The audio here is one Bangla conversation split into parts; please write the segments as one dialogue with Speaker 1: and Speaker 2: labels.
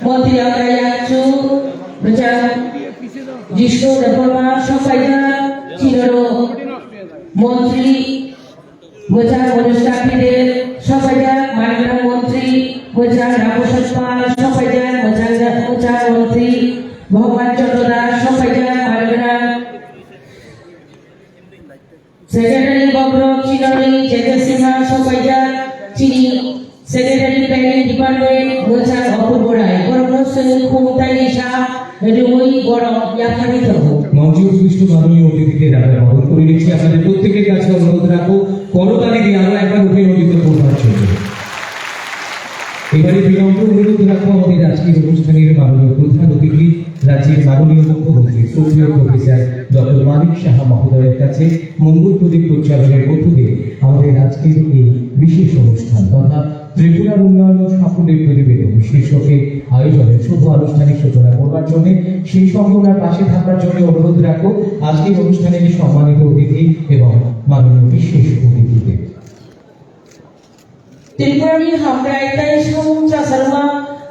Speaker 1: মন্ত্রী আকায়াচু প্রচার জিষ্ণু দেববর্মা সবাইরা চিনরো মন্ত্রী মোজা অনুষ্ঠানীদের সবাইরা মাননীয় মন্ত্রী মোজা রামসপাল সবাইরা মোজা মন্ত্রী ভগবান চন্দ্র দাস সবাইরা মাননীয় সেক্রেটারি বগ্র চিনরি জেকে সিনহা সবাইরা চিনি সেক্রেটারি প্ল্যানিং ডিপার্টমেন্ট মোজা অপূর্ব রায় গরম সিং খুমতাই শাহ রুমই গরম ইয়াফানি তবু
Speaker 2: মঞ্চে উপবিষ্ট মাননীয় অতিথিদের আমরা বরণ করে নিচ্ছি। আপনাদের প্রত্যেকের কাছে অনুরোধ রাখবো করতালি দিয়ে আরো একবার অভিনন্দিত করবার জন্য। এবারে বিনম্র অনুরোধ রাখবো আমাদের আজকের অনুষ্ঠানের মাননীয় প্রধান অতিথি রাজ্যের মাননীয় মুখ্যমন্ত্রী শ্রদ্ধেয় প্রফেসর ডক্টর মানিক সাহা মহোদয়ের কাছে মঙ্গল প্রদীপ প্রজ্বালনের মধ্য দিয়ে আমাদের আজকের এই বিশেষ অনুষ্ঠান তথা ত্রিপুরার উন্নয়ন সাফল্যের প্রতিবেদন শীর্ষকে আয়োজনের শুভ আনুষ্ঠানিক সূচনা করবার জন্য সেই সম্ভাবনার পাশে থাকবার জন্য অনুরোধ রাখবো আজকের অনুষ্ঠানের সম্মানিত অতিথি এবং মাননীয় বিশেষ অতিথিদের।
Speaker 1: ত্রিপুরানি হামরাইতাই সমুদ্রা শর্মা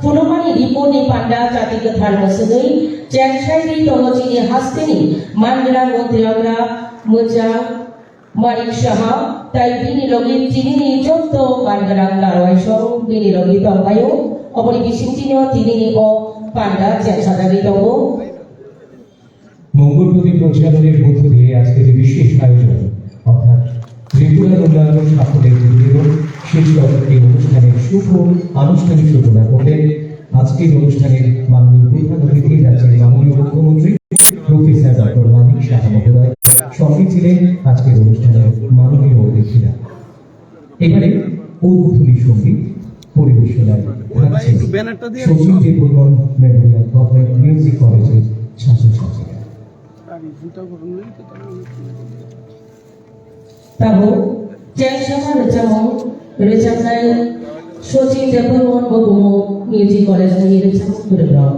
Speaker 1: পুনমানি রিপোনি পান্ডা জাতি কথার মসুদই চ্যাংসাইরি তহচিনি হাস্তিনি মাননীয় মন্ত্রী আমরা মোজা মানিক সাহা তাই বিনি লগি চিনি যত মানগরাং দারওয়াই সং বিনি লগি তংকায়ো অপরি বিসিংচিনিও তিনি ও পান্ডা চ্যাংসাদারি দব
Speaker 2: মঙ্গল প্রদীপ প্রজ্বালনের মধ্য দিয়ে আজকের বিশেষ আয়োজন অর্থাৎ ত্রিপুরার উন্নয়ন সাফল্যের প্রতিবেদন শীর্ষক এই অনুষ্ঠানের শুভ আনুষ্ঠানিক সূচনা করলেন আজকের অনুষ্ঠানের মাননীয় প্রধান অতিথি রাজ্যের মাননীয় মুখ্যমন্ত্রী প্রফেসর ডক্টর মানিক সাহা মহোদয়। সঙ্গে ছিলেন আজকের অনুষ্ঠানের মাননীয় অতিথিরা। এখানে উদ্বোধনী সঙ্গীত পরিবেশনায় Sachin Debbarman memorial government music কলেজের ছাত্রছাত্রীরা।
Speaker 1: তাহলে চ্যাংসামা রেজামনাই সচিন দেববর্মন বগুমো মিউজিক কলেজ নিয়ে রেজাম প্রোগ্রাম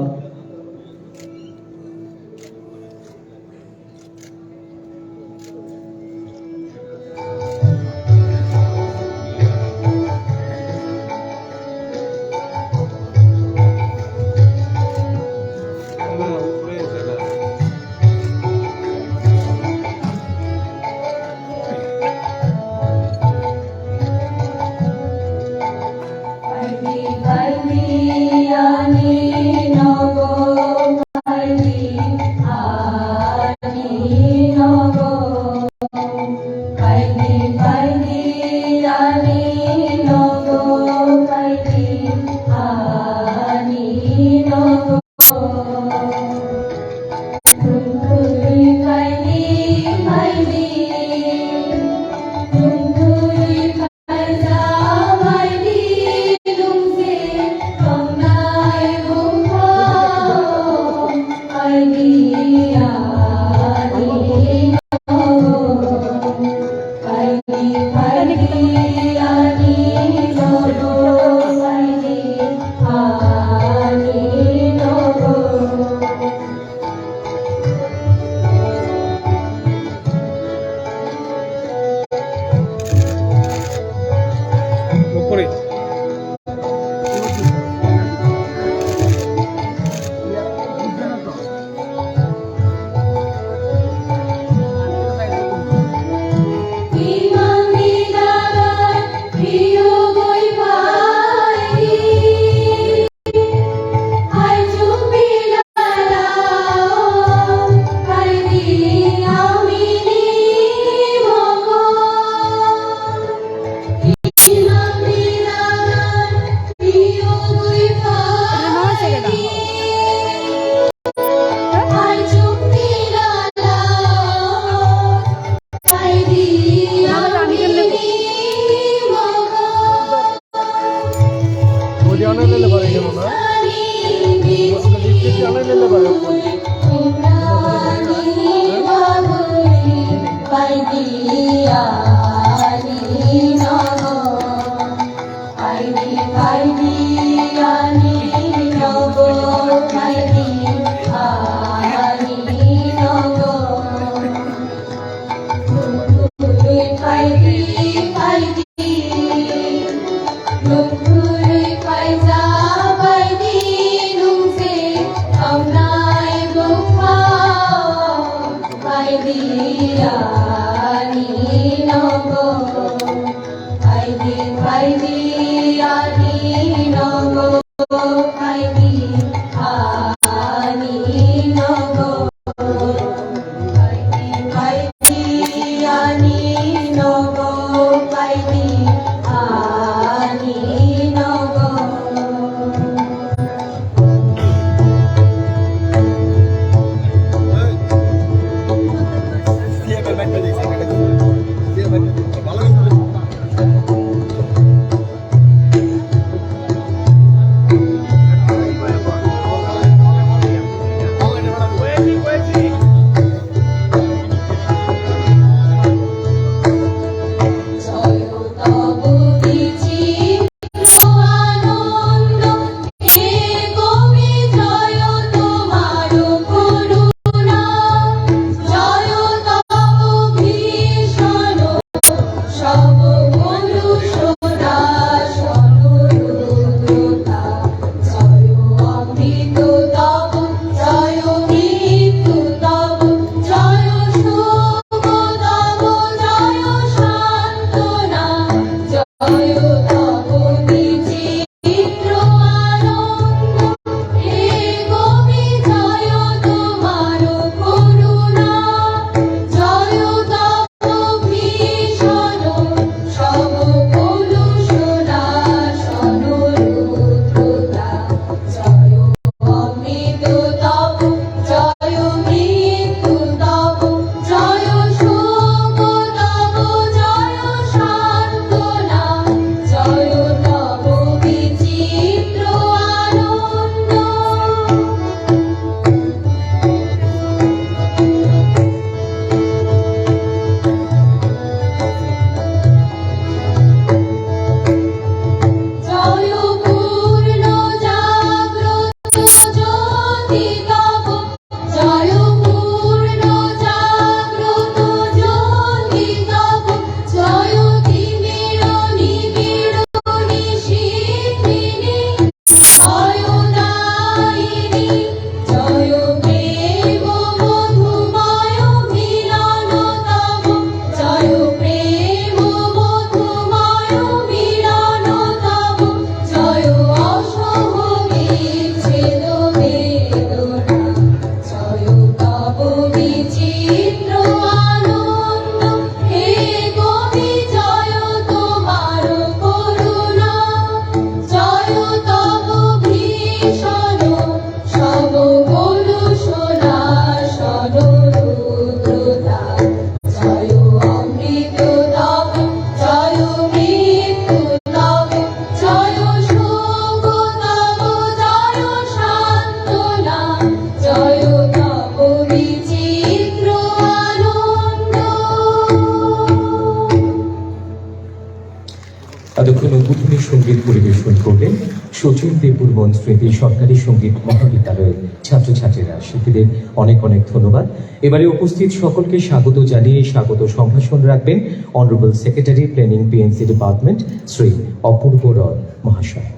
Speaker 2: করবেন সচিন দেবপুর মন্ত্রী সরকারি সঙ্গীত মহাবিদ্যালয়ের ছাত্রছাত্রীরা। শিল্পীদের অনেক অনেক ধন্যবাদ। এবারে উপস্থিত সকলকে স্বাগত জানিয়ে স্বাগত সম্ভাষণ রাখবেন honourable secretary planning PNC department Shri Apurba Roy মহাশয়।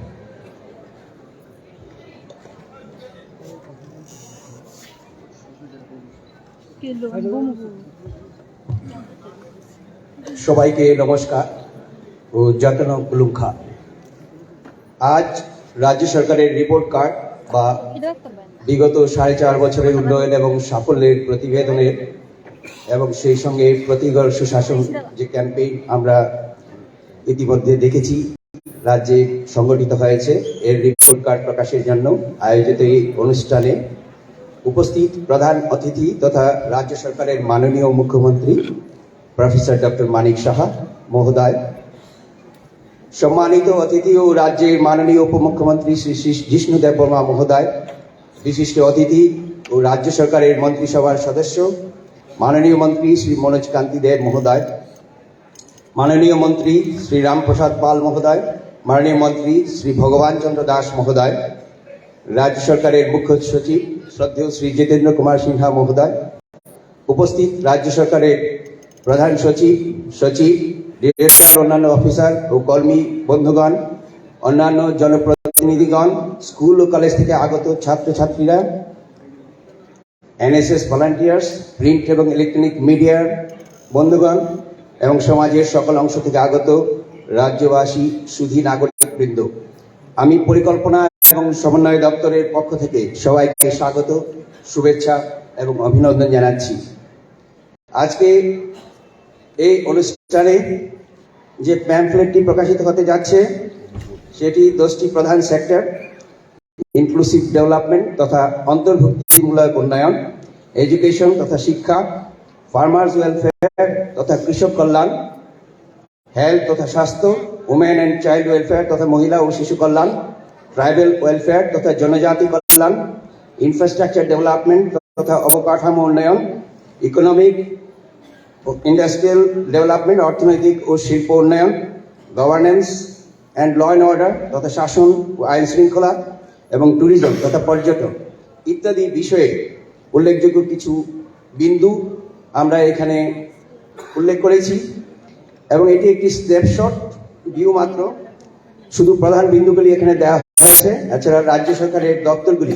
Speaker 3: সবাইকে নমস্কার ও যত্ন কুলুঙ্খা। আজ রাজ্য সরকারের রিপোর্ট কার্ড বা বিগত 4.5 বছরের উন্নয়ন এবং সাফল্যের প্রতিবেদনের এবং সেই সঙ্গে প্রতিগর সুশাসন যে ক্যাম্পেইন আমরা ইতিমধ্যে দেখেছি রাজ্যে সংগঠিত হয়েছে, এর রিপোর্ট কার্ড প্রকাশের জন্য আয়োজিত এই অনুষ্ঠানে উপস্থিত প্রধান অতিথি তথা রাজ্য সরকারের মাননীয় মুখ্যমন্ত্রী প্রফেসর ডক্টর মানিক সাহা মহোদয়, সম্মানিত অতিথি ও রাজ্যের মাননীয় উপমুখ্যমন্ত্রী শ্রী জিষ্ণু দেববর্মা মহোদয়, বিশিষ্ট অতিথি ও রাজ্য সরকারের মন্ত্রিসভার সদস্য মাননীয় মন্ত্রী শ্রী মনোজ কান্তি দেব মহোদয়, মাননীয় মন্ত্রী শ্রী রামপ্রসাদ পাল মহোদয়, মাননীয় মন্ত্রী শ্রী ভগবান চন্দ্র দাস মহোদয়, রাজ্য সরকারের মুখ্য সচিব শ্রদ্ধেয় শ্রী জিতেন্দ্র কুমার সিনহা মহোদয়, উপস্থিত রাজ্য সরকারের প্রধান সচিব, ডিরেক্টর, অন্যান্য অফিসার ও কর্মী বন্ধুগণ, অন্যান্য জনপ্রতিনিধিগণ, স্কুল ও কলেজ থেকে আগত ছাত্রছাত্রীরা, এনএসএস ভলান্টিয়ার্স, প্রিন্ট এবং ইলেকট্রনিক মিডিয়ার বন্ধুগণ এবং সমাজের সকল অংশ থেকে আগত রাজ্যবাসী, সুধী নাগরিকবৃন্দ, আমি পরিকল্পনা এবং সমন্বয় দপ্তরের পক্ষ থেকে সবাইকে স্বাগত, শুভেচ্ছা এবং অভিনন্দন জানাচ্ছি। আজকে এই অনুষ্ঠানে যে প্যাম্ফলেটটি প্রকাশিত হতে যাচ্ছে সেটি 10টি প্রধান সেক্টর, ইনক্লুসিভ ডেভেলপমেন্ট তথা অন্তর্ভুক্তিমূলক উন্নয়ন, এডুকেশন তথা শিক্ষা, ফার্মার্স ওয়েলফেয়ার তথা কৃষক কল্যাণ, হেলথ তথা স্বাস্থ্য, উমেন অ্যান্ড চাইল্ড ওয়েলফেয়ার তথা মহিলা ও শিশু কল্যাণ, ট্রাইবাল ওয়েলফেয়ার তথা জনজাতি কল্যাণ, ইনফ্রাস্ট্রাকচার ডেভেলপমেন্ট তথা অবকাঠামো উন্নয়ন, ইকোনমিক ইন্ডাস্ট্রিয়াল ডেভেলপমেন্ট অর্থনৈতিক ও শিল্প উন্নয়ন, governance and law and order তথা শাসন ও আইন শৃঙ্খলা এবং ট্যুরিজম তথা পর্যটন ইত্যাদি বিষয়ে উল্লেখযোগ্য কিছু বিন্দু আমরা এখানে উল্লেখ করেছি এবং এটি একটি স্ন্যাপশট ভিউ মাত্র। শুধু প্রধান বিন্দুগুলি এখানে দেওয়া হয়েছে, এছাড়া রাজ্য সরকারের দপ্তরগুলি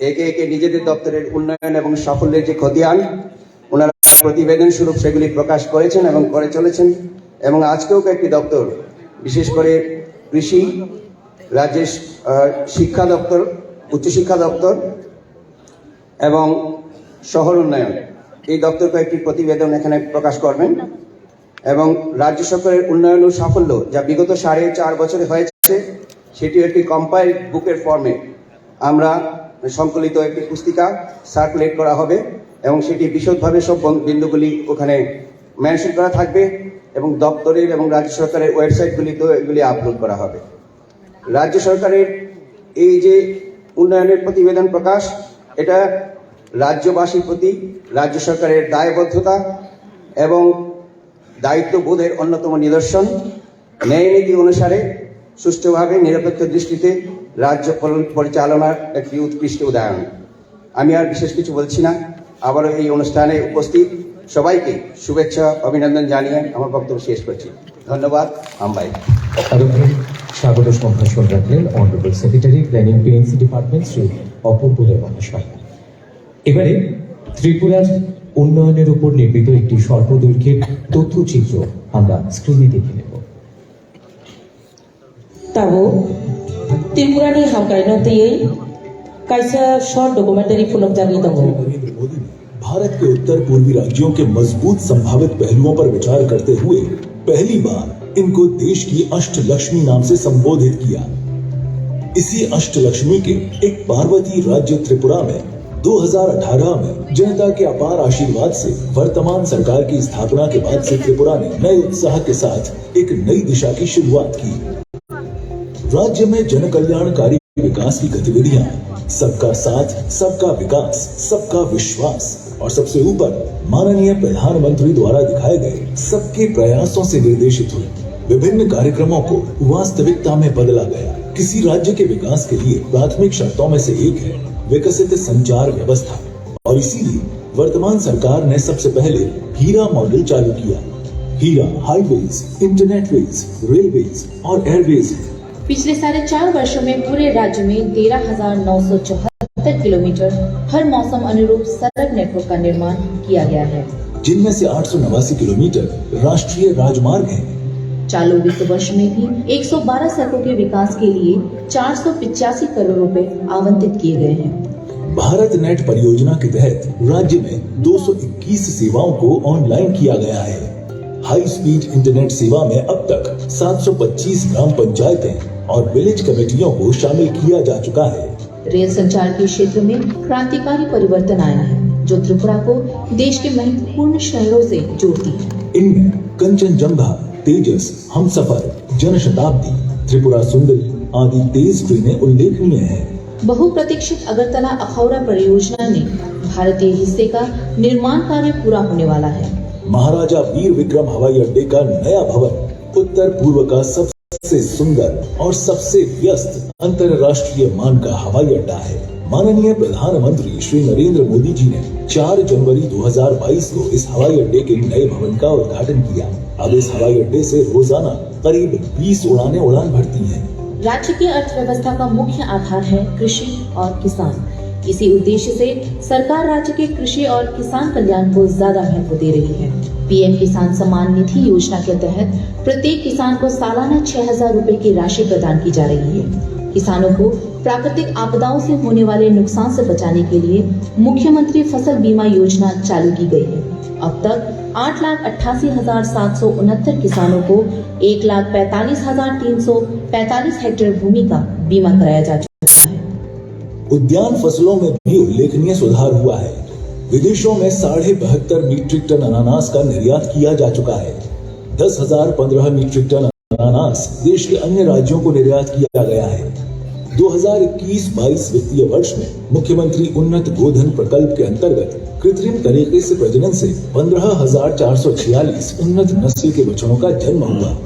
Speaker 3: একে একে নিজেদের দপ্তরের উন্নয়ন এবং সাফল্যের যে খতিয়ান ওনারা প্রতিবেদন স্বরূপ সেগুলি প্রকাশ করেছেন এবং করে চলেছেন। এবং আজকেও কয়েকটি দপ্তর, বিশেষ করে কৃষি, রাজ্যের শিক্ষা দপ্তর, উচ্চশিক্ষা দপ্তর এবং শহর উন্নয়ন, এই দপ্তর কয়েকটি প্রতিবেদন এখানে প্রকাশ করবেন। এবং রাজ্য সরকারের উন্নয়ন ও সাফল্য যা বিগত 4.5 বছরে হয়েছে সেটিও একটি কম্পাইলড বুকের ফর্মে আমরা সংকলিত একটি পুস্তিকা সার্কুলেট করা হবে এবং সেটি বিশদভাবে সব বিন্দুগুলি ওখানে মেনশন করা থাকবে এবং দপ্তরের এবং রাজ্য সরকারের ওয়েবসাইটগুলিতেও এগুলি আপলোড করা হবে। রাজ্য সরকারের এই যে উন্নয়নের প্রতিবেদন প্রকাশ, এটা রাজ্যবাসীর প্রতি রাজ্য সরকারের দায়বদ্ধতা এবং দায়িত্ববোধের অন্যতম নিদর্শন। ন্যায় নীতি অনুসারে সুষ্ঠুভাবে নিরপেক্ষ দৃষ্টিতে রাজ্য পরিচালনার একটি উৎকৃষ্ট উদাহরণ। আমি আর বিশেষ কিছু বলছি না, আবারও এই অনুষ্ঠানে উপস্থিত সবাইকে শুভেচ্ছা অভিনন্দন জানিয়ে আমার বক্তব্য শেষ করছি। ধন্যবাদ। আমবাই
Speaker 2: স্বাগত সম্ভাষণ রাখলেন honourable secretary planning PNC department Shri Apurba Deb মহাশয়। এবারে ত্রিপুরার উন্নয়নের উপর নির্মিত একটি স্বল্পদৈর্ঘ্যের তথ্যচিত্র আমরা স্ক্রিনে দেখে নেব।
Speaker 1: Tahu Tripurani hamkaino tiyei kaisa short documentary film jagi tongo.
Speaker 4: Narendra Modi ने भारत के उत्तर पूर्वी राज्यों के मजबूत संभावित पहलुओं पर विचार करते हुए पहली बार इनको देश की अष्टलक्ष्मी नाम से संबोधित किया। इसी अष्टलक्ष्मी के एक पार्वती राज्य त्रिपुरा में 2018 में जनता के अपार आशीर्वाद से वर्तमान सरकार की स्थापना के बाद से त्रिपुरा ने नए उत्साह के साथ एक नई दिशा की शुरुआत की। राज्य में जन कल्याणकारी विकास की गतिविधियां सबका साथ, सबका विकास, सबका विश्वास और सबसे ऊपर माननीय प्रधानमंत्री द्वारा दिखाए गए सबके प्रयासों से निर्देशित हुई। विभिन्न कार्यक्रमों को वास्तविकता में बदला गया किसी राज्य के विकास के लिए प्राथमिक शर्तों में से एक है विकसित संचार व्यवस्था, और इसीलिए वर्तमान सरकार ने सबसे पहले हीरा मॉडल चालू किया। हीरा हाईवेज, इंटरनेटवेज, रेलवेज और एयरवेज है।
Speaker 5: पिछले 4.5 वर्षों में पूरे राज्य में 13,974 किलोमीटर हर मौसम अनुरूप सड़क नेटवर्क का निर्माण किया गया है,
Speaker 4: जिनमें से 889 किलोमीटर राष्ट्रीय राजमार्ग हैं।
Speaker 5: चालू वित्त वर्ष में भी 112 सड़कों के विकास के लिए 485 करोड़ रुपए आवंटित किए गए हैं।
Speaker 4: भारत नेट परियोजना के तहत राज्य में 221 सेवाओं को ऑनलाइन किया गया है। हाई स्पीड इंटरनेट सेवा में अब तक 725 ग्राम पंचायतें और विलेज कमेटियों को शामिल किया जा चुका है।
Speaker 5: रेल संचार के क्षेत्र में क्रांतिकारी परिवर्तन आया है, जो त्रिपुरा को देश के महत्वपूर्ण शहरों से जोड़ती है।
Speaker 4: इनमें कंचनजंगा, तेजस, हमसफर, जनशताब्दी, त्रिपुरा सुंदरी आदि तेज ट्रेनें उल्लेखनीय हैं।
Speaker 5: बहुप्रतीक्षित अगरतला अखौरा परियोजना में भारतीय हिस्से का निर्माण कार्य पूरा होने वाला है।
Speaker 4: महाराजा वीर विक्रम हवाई अड्डे का नया भवन उत्तर पूर्व का सबसे सुंदर और सबसे व्यस्त अंतर्राष्ट्रीय मान का हवाई अड्डा है। माननीय प्रधानमंत्री श्री नरेंद्र मोदी जी ने 4 जनवरी 2022 को इस हवाई अड्डे के नए भवन का उद्घाटन किया। अब इस हवाई अड्डे से रोजाना करीब 20 उड़ानें उड़ान भरती हैं।
Speaker 5: राज्य की अर्थव्यवस्था का मुख्य आधार है कृषि और किसान। इसी उद्देश्य से सरकार राज्य के कृषि और किसान कल्याण को ज्यादा महत्व दे रही है। पीएम किसान सम्मान निधि योजना के तहत प्रत्येक किसान को सालाना 6,000 रुपए की राशि प्रदान की जा रही है। किसानों को प्राकृतिक आपदाओं से होने वाले नुकसान से बचाने के लिए मुख्यमंत्री फसल बीमा योजना चालू की गई है। अब तक 8,88,769 किसानों को 1,45,345 हेक्टेयर भूमि का बीमा कराया जा चुका है।
Speaker 4: उद्यान फसलों में भी उल्लेखनीय सुधार हुआ है। विदेशों में 72.5 मीट्रिक टन अनानास का निर्यात किया जा चुका है। 10,015 मीट्रिक टन अनानास देश के अन्य राज्यों को निर्यात किया गया है। 2021-22 वित्तीय वर्ष में मुख्यमंत्री उन्नत गोधन प्रकल्प के अंतर्गत कृत्रिम तरीके से प्रजनन से 15,446 उन्नत नस्ल के बछड़ों का जन्म हुआ।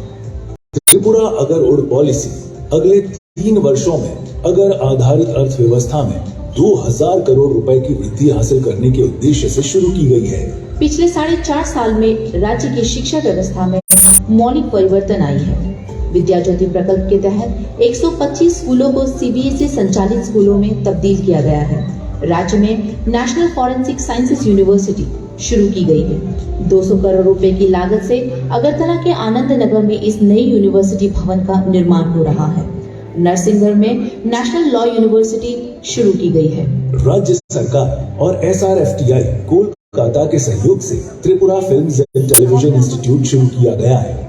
Speaker 4: त्रिपुरा अगर उड़ पॉलिसी अगले 3 वर्षों में अगर आधारित अर्थव्यवस्था में 2,000 करोड़ रुपए की वृद्धि हासिल करने के उद्देश्य से शुरू की गई है।
Speaker 5: पिछले 4.5 साल में राज्य की शिक्षा व्यवस्था में मौलिक परिवर्तन आई है। विद्या ज्योति प्रकल्प के तहत 125 स्कूलों को सीबीएसई संचालित स्कूलों में तब्दील किया गया है। राज्य में नेशनल फॉरेंसिक साइंसेज यूनिवर्सिटी शुरू की गई है। 200 करोड़ रुपए की लागत से अगरतला के आनंद नगर में इस नई यूनिवर्सिटी भवन का निर्माण हो रहा है। नरसिंहगढ़ में नेशनल लॉ यूनिवर्सिटी शुरू की गई है।
Speaker 4: राज्य सरकार और SRFTI कोलकाता के सहयोग से Tripura films and television institute शुरू किया गया है।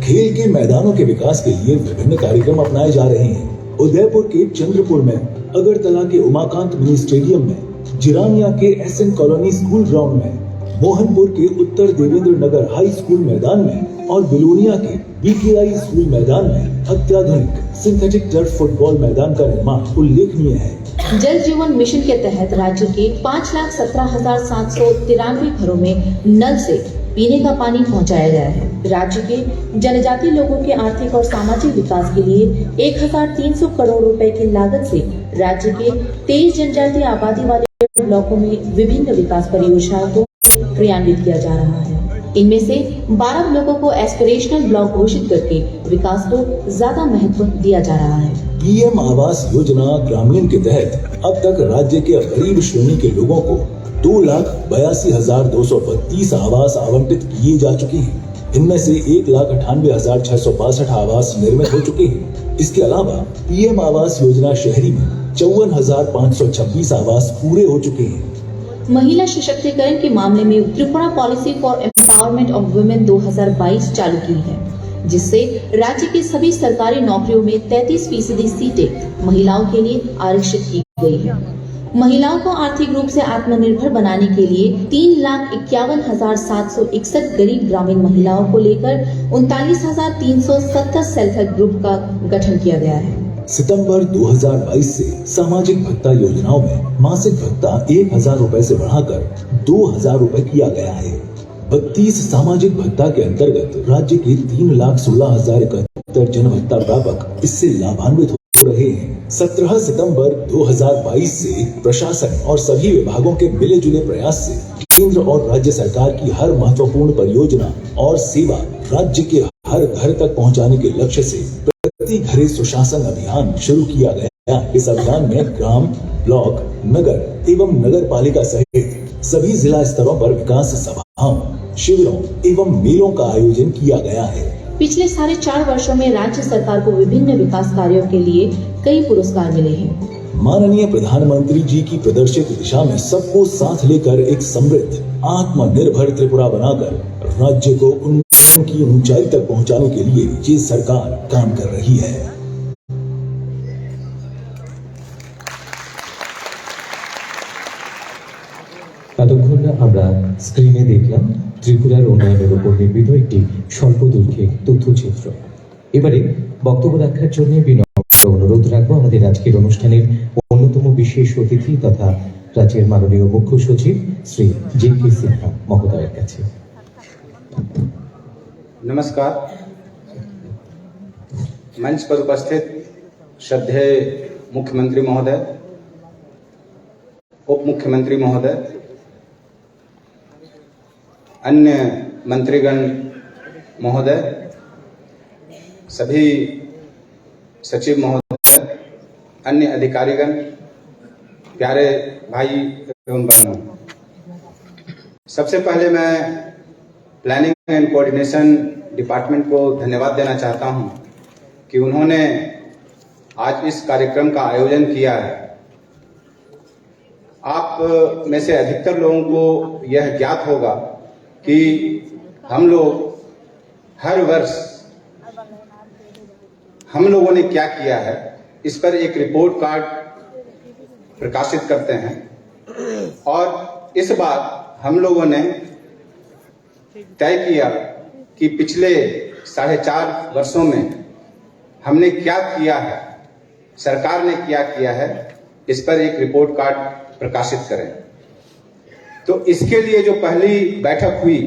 Speaker 4: खेल के मैदानों के विकास के लिए विभिन्न कार्यक्रम अपनाए जा रहे हैं। उदयपुर के चंद्रपुर में, अगरतला के उमाकांत मिनी स्टेडियम में, जिरानिया के SN कॉलोनी स्कूल ग्राउंड में, मोहनपुर के उत्तर देवेंद्र नगर हाई स्कूल मैदान में और बिलोनिया के BKI स्कूल मैदान में अत्याधुनिक सिंथेटिक टर्फ फुटबॉल मैदान का निर्माण उल्लेखनीय है।
Speaker 5: जल जीवन मिशन के तहत राज्य के 5,17,793 घरों में नल से पीने का पानी पहुंचाया गया है। राज्य के जनजातीय लोगों के आर्थिक और सामाजिक विकास के लिए 1,300 करोड़ रुपए की लागत से राज्य के 23 जनजातीय आबादी वाले ब्लॉकों में विभिन्न विकास परियोजनाओं को क्रियान्वित किया जा रहा है। इनमें से 12 ब्लॉकों को एस्पिरेशनल ब्लॉक घोषित करके विकास को ज्यादा महत्व दिया जा रहा है।
Speaker 4: PM आवास योजना ग्रामीण के तहत अब तक राज्य के गरीब श्रेणी के लोगों को 2,82,232 आवास आवंटित किए जा चुके हैं। इनमें से 1,98,662 आवास निर्मित हो चुके हैं। इसके अलावा PM आवास योजना शहरी में 54,526 आवास पूरे हो चुके हैं।
Speaker 5: महिला सशक्तिकरण के मामले में Tripura policy for empowerment of women 2022 चालू की है, जिससे राज्य की सभी सरकारी नौकरियों में 33% सीटें महिलाओं के लिए आरक्षित की गई है। महिलाओं को आर्थिक रूप से आत्मनिर्भर बनाने के लिए 3,51,761 गरीब ग्रामीण महिलाओं को लेकर 39,370 सेल्फ हेल्प ग्रुप का गठन किया गया है।
Speaker 4: सितंबर 2022 से सामाजिक भत्ता योजनाओं में मासिक भत्ता 1,000 रुपए से बढ़ाकर 2,000 रुपए किया गया है। 32 सामाजिक भत्ता के अंतर्गत राज्य के 3,16,071 जन भत्ता प्रापक इससे लाभान्वित रहे हैं। 17 सितंबर 2022 से प्रशासन और सभी विभागों के मिले जुले प्रयास से केंद्र और राज्य सरकार की हर महत्वपूर्ण परियोजना और सेवा राज्य के हर घर तक पहुंचाने के लक्ष्य से प्रति घरे सुशासन अभियान शुरू किया गया। इस अभियान में ग्राम, ब्लॉक, नगर एवं नगर पालिका सहित सभी जिला स्तरों पर विकास सभाओं, शिविरों एवं मेलों का आयोजन किया गया है।
Speaker 5: पिछले 4.5 वर्षों में राज्य सरकार को विभिन्न विकास कार्यों के लिए कई पुरस्कार मिले हैं।
Speaker 4: माननीय प्रधानमंत्री जी की प्रदर्शित दिशा में सबको साथ लेकर एक समृद्ध, आत्मनिर्भर त्रिपुरा बनाकर राज्य को उनकी ऊंचाई तक पहुंचाने के लिए ये सरकार काम कर रही है।
Speaker 2: এতক্ষণ আমরা স্ক্রিনে দেখলাম ত্রিপুরার উন্নয়নের উপর নির্মিত একটি স্বল্প দৈর্ঘ্যের তথ্যচিত্র। এবারে বক্তব্য রাখার জন্য বিনম্র অনুরোধ রাখবো আমাদের আজকের অনুষ্ঠানের অন্যতম বিশেষ অতিথি তথা রাজ্যের মাননীয় মুখ্য সচিব শ্রী JK সিনহা মহোদয়ের কাছে।
Speaker 6: नमस्कार। मंच पर उपस्थित श्रद्धेय मुख्यमंत्री महोदय, उप मुख्यमंत्री महोदय, अन्य मंत्रीगण महोदय, सभी सचिव महोदय, अन्य अधिकारीगण, प्यारे भाई एवं बहनों, सबसे पहले मैं प्लानिंग एंड कोऑर्डिनेशन डिपार्टमेंट को धन्यवाद देना चाहता हूं कि उन्होंने आज इस कार्यक्रम का आयोजन किया है। आप में से अधिकतर लोगों को यह ज्ञात होगा कि हम लोग हर वर्ष हम लोगों ने क्या किया है इस पर एक रिपोर्ट कार्ड प्रकाशित करते हैं और इस बार हम लोगों ने तय किया कि पिछले 4.5 वर्षों में हमने क्या किया है, सरकार ने क्या किया है, इस पर एक रिपोर्ट कार्ड प्रकाशित करें। तो इसके लिए जो पहली बैठक हुई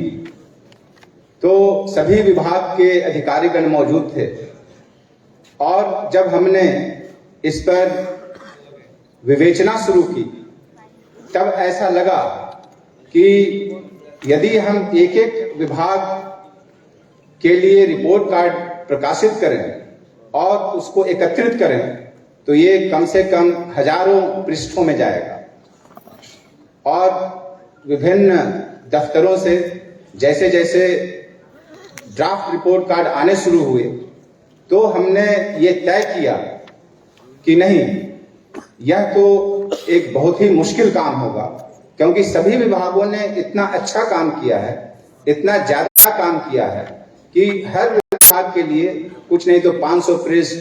Speaker 6: तो सभी विभाग के अधिकारीगण मौजूद थे और जब हमने इस पर विवेचना शुरू की तब ऐसा लगा कि यदि हम एक एक विभाग के लिए रिपोर्ट कार्ड प्रकाशित करें और उसको एकत्रित करें तो ये कम से कम हजारों पृष्ठों में जाएगा और विभिन्न दफ्तरों से जैसे जैसे ड्राफ्ट रिपोर्ट कार्ड आने शुरू हुए तो हमने ये तय किया कि नहीं, यह तो एक बहुत ही मुश्किल काम होगा क्योंकि सभी विभागों ने इतना अच्छा काम किया है, इतना ज्यादा काम किया है कि हर विभाग के लिए कुछ नहीं तो 500 पृष्ठ,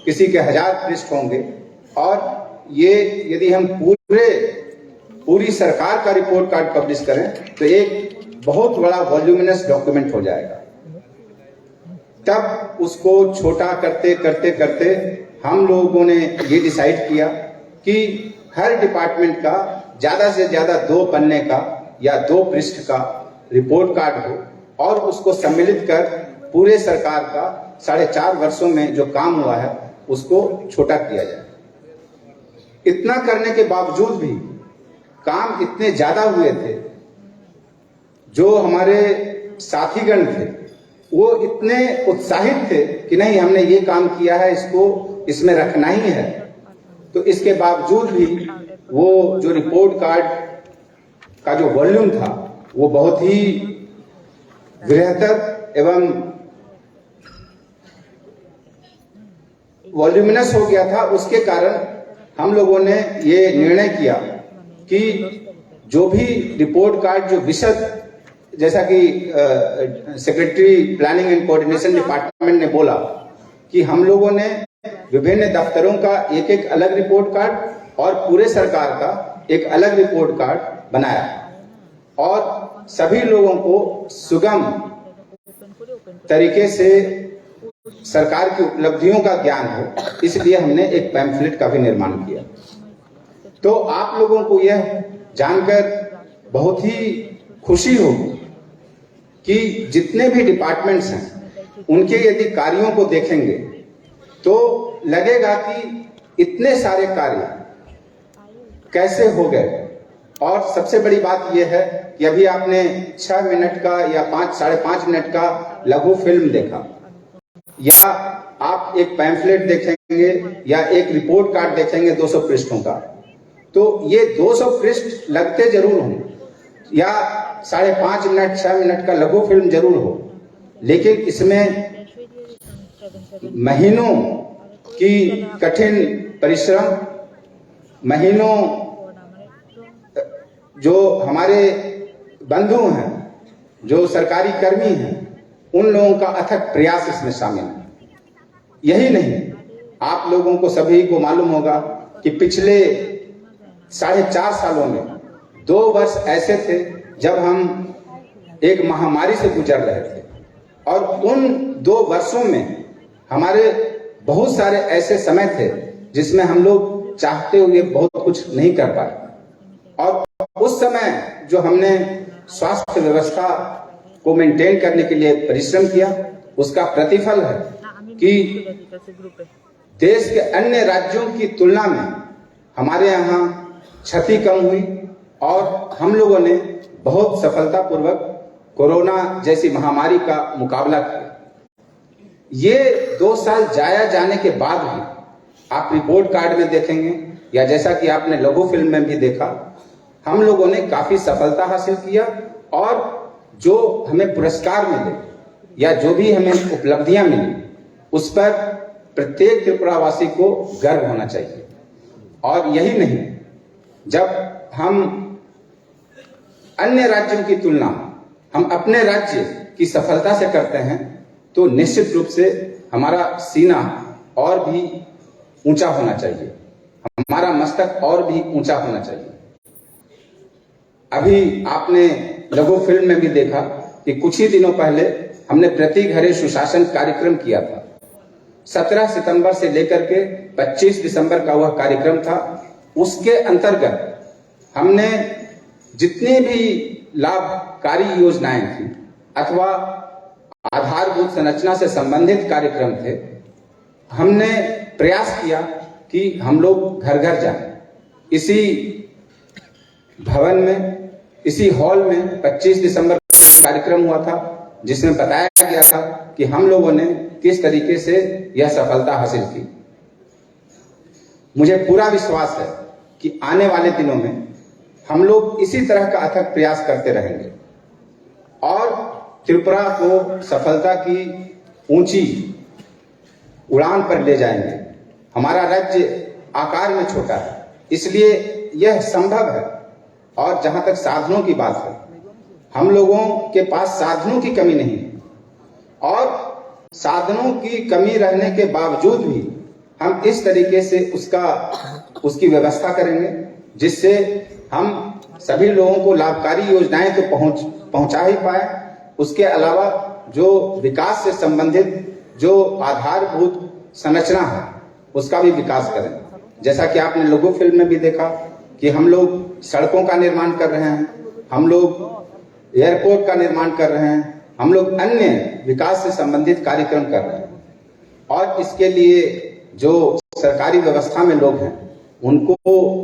Speaker 6: किसी के 1000 पृष्ठ होंगे और ये यदि हम पूरी सरकार का रिपोर्ट कार्ड पब्लिश करें तो एक बहुत बड़ा वॉल्यूमिनस डॉक्यूमेंट हो जाएगा। तब उसको छोटा करते करते करते हम लोगों ने ये डिसाइड किया कि हर डिपार्टमेंट का ज्यादा से ज्यादा 2 पन्ने का या 2 पृष्ठ का रिपोर्ट कार्ड हो और उसको सम्मिलित कर पूरे सरकार का 4.5 वर्षों में जो काम हुआ है उसको छोटा किया जाए। इतना करने के बावजूद भी काम इतने ज्यादा हुए थे, जो हमारे साथीगण थे वो इतने उत्साहित थे कि नहीं, हमने ये काम किया है, इसको इसमें रखना ही है। तो इसके बावजूद भी वो जो रिपोर्ट कार्ड का जो वॉल्यूम था वो बहुत ही बृहत्तर एवं वॉल्यूमिनस हो गया था। उसके कारण हम लोगों ने ये निर्णय किया कि जो भी रिपोर्ट कार्ड जो विशद, जैसा कि secretary planning and coordination department ने बोला कि हम लोगों ने विभिन्न दफ्तरों का एक एक अलग रिपोर्ट कार्ड और पूरे सरकार का एक अलग रिपोर्ट कार्ड बनाया और सभी लोगों को सुगम तरीके से सरकार की उपलब्धियों का ज्ञान हो, इसलिए हमने एक पैम्फलेट का भी निर्माण किया। तो आप लोगों को यह जानकर बहुत ही खुशी होगी कि जितने भी डिपार्टमेंट्स हैं उनके यदि कार्यों को देखेंगे तो लगेगा कि इतने सारे कार्य कैसे हो गए। और सबसे बड़ी बात यह है कि अभी आपने 6 मिनट का या 5-5.5 मिनट का लघु फिल्म देखा, या आप एक पैम्फलेट देखेंगे या एक रिपोर्ट कार्ड देखेंगे 200 पृष्ठों का, तो ये 200 पृष्ठ लगते जरूर हों या 5.5 मिनट 6 मिनट का लघु फिल्म जरूर हो, लेकिन इसमें महीनों की कठिन परिश्रम, महीनों जो हमारे बंधु हैं, जो सरकारी कर्मी हैं, उन लोगों का अथक प्रयास इसमें शामिल है। यही नहीं, आप लोगों को सभी को मालूम होगा कि पिछले 4.5 सालों में 2 वर्ष ऐसे थे जब हम एक महामारी से गुजर रहे थे, और उन 2 वर्षों में हमारे बहुत सारे ऐसे समय थे जिसमें हम लोग चाहते हुए बहुत कुछ नहीं कर पाए। और उस समय जो हमने स्वास्थ्य व्यवस्था को मेंटेन करने के लिए परिश्रम किया, उसका प्रतिफल है कि देश के अन्य राज्यों की तुलना में हमारे यहाँ क्षति कम हुई और हम लोगों ने बहुत सफलतापूर्वक कोरोना जैसी महामारी का मुकाबला किया। ये 2 साल जाया जाने के बाद भी आप रिपोर्ट कार्ड में देखेंगे या जैसा कि आपने लघु फिल्म में भी देखा, हम लोगों ने काफी सफलता हासिल किया, और जो हमें पुरस्कार मिले या जो भी हमें उपलब्धियां मिली, उस पर प्रत्येक त्रिपुरावासी को गर्व होना चाहिए। और यही नहीं, जब हम अन्य राज्यों की तुलना हम अपने राज्य की सफलता से करते हैं, तो निश्चित रूप से हमारा सीना और भी ऊंचा होना चाहिए, हमारा मस्तक और भी ऊंचा होना चाहिए। अभी आपने लघु फिल्म में भी देखा कि कुछ ही दिनों पहले हमने प्रति घरे सुशासन कार्यक्रम किया था। 17 सितंबर से लेकर के 25 दिसंबर का वह कार्यक्रम था। उसके अंतर्गत हमने जितनी भी लाभकारी योजनाएं थी अथवा आधारभूत संरचना से संबंधित कार्यक्रम थे, हमने प्रयास किया कि हम लोग घर घर जाएं। इसी भवन में, इसी हॉल में 25 दिसंबर कार्यक्रम हुआ था, जिसमें बताया गया था कि हम लोगों ने किस तरीके से यह सफलता हासिल की। मुझे पूरा विश्वास है कि आने वाले दिनों में हम लोग इसी तरह का अथक प्रयास करते रहेंगे और त्रिपुरा को सफलता की ऊंची उड़ान पर ले जाएंगे। हमारा राज्य आकार में छोटा है, इसलिए यह संभव है। और जहां तक साधनों की बात है, हम लोगों के पास साधनों की कमी नहीं है, और साधनों की कमी रहने के बावजूद भी हम इस तरीके से उसकी व्यवस्था करेंगे जिससे हम सभी लोगों को लाभकारी योजनाएं तो पहुंचा ही पाए, उसके अलावा जो विकास से संबंधित जो आधारभूत संरचना है उसका भी विकास करें। जैसा कि आपने लघु फिल्म में भी देखा कि हम लोग सड़कों का निर्माण कर रहे हैं, हम लोग एयरपोर्ट का निर्माण कर रहे हैं, हम लोग अन्य विकास से संबंधित कार्यक्रम कर रहे हैं। और इसके लिए जो सरकारी व्यवस्था में लोग हैं उनको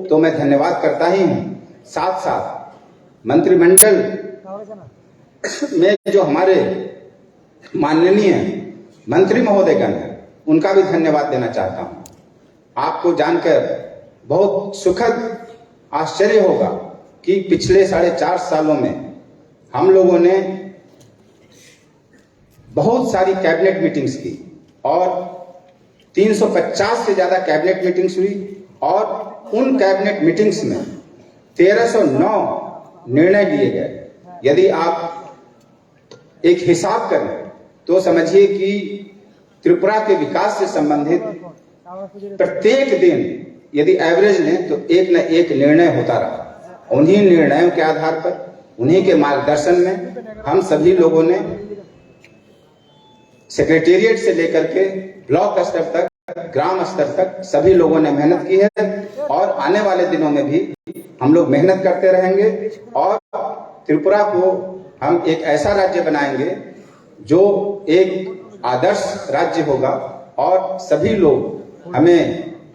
Speaker 6: तो मैं धन्यवाद करता ही हूं, साथ साथ मंत्रिमंडल में जो हमारे माननीय मंत्री महोदयगण हैं उनका भी धन्यवाद देना चाहता हूं। आपको जानकर बहुत सुखद आश्चर्य होगा कि पिछले 4.5 सालों में हम लोगों ने बहुत सारी कैबिनेट मीटिंग्स की और 350 से ज्यादा कैबिनेट मीटिंग्स हुई, और उन कैबिनेट मीटिंग्स में 1309 निर्णय लिए गए। यदि आप एक हिसाब करें तो समझिए कि त्रिपुरा के विकास से संबंधित प्रत्येक दिन यदि एवरेज लें तो एक न एक निर्णय होता रहा। उन्हीं निर्णयों के आधार पर, उन्हीं के मार्गदर्शन में हम सभी लोगों ने सेक्रेटेरिएट से लेकर के ब्लॉक स्तर तक, ग्राम स्तर तक सभी लोगों ने मेहनत की है, और आने वाले दिनों में भी हम लोग मेहनत करते रहेंगे और त्रिपुरा को हम एक ऐसा राज्य बनाएंगे जो एक आदर्श राज्य होगा और सभी लोग हमें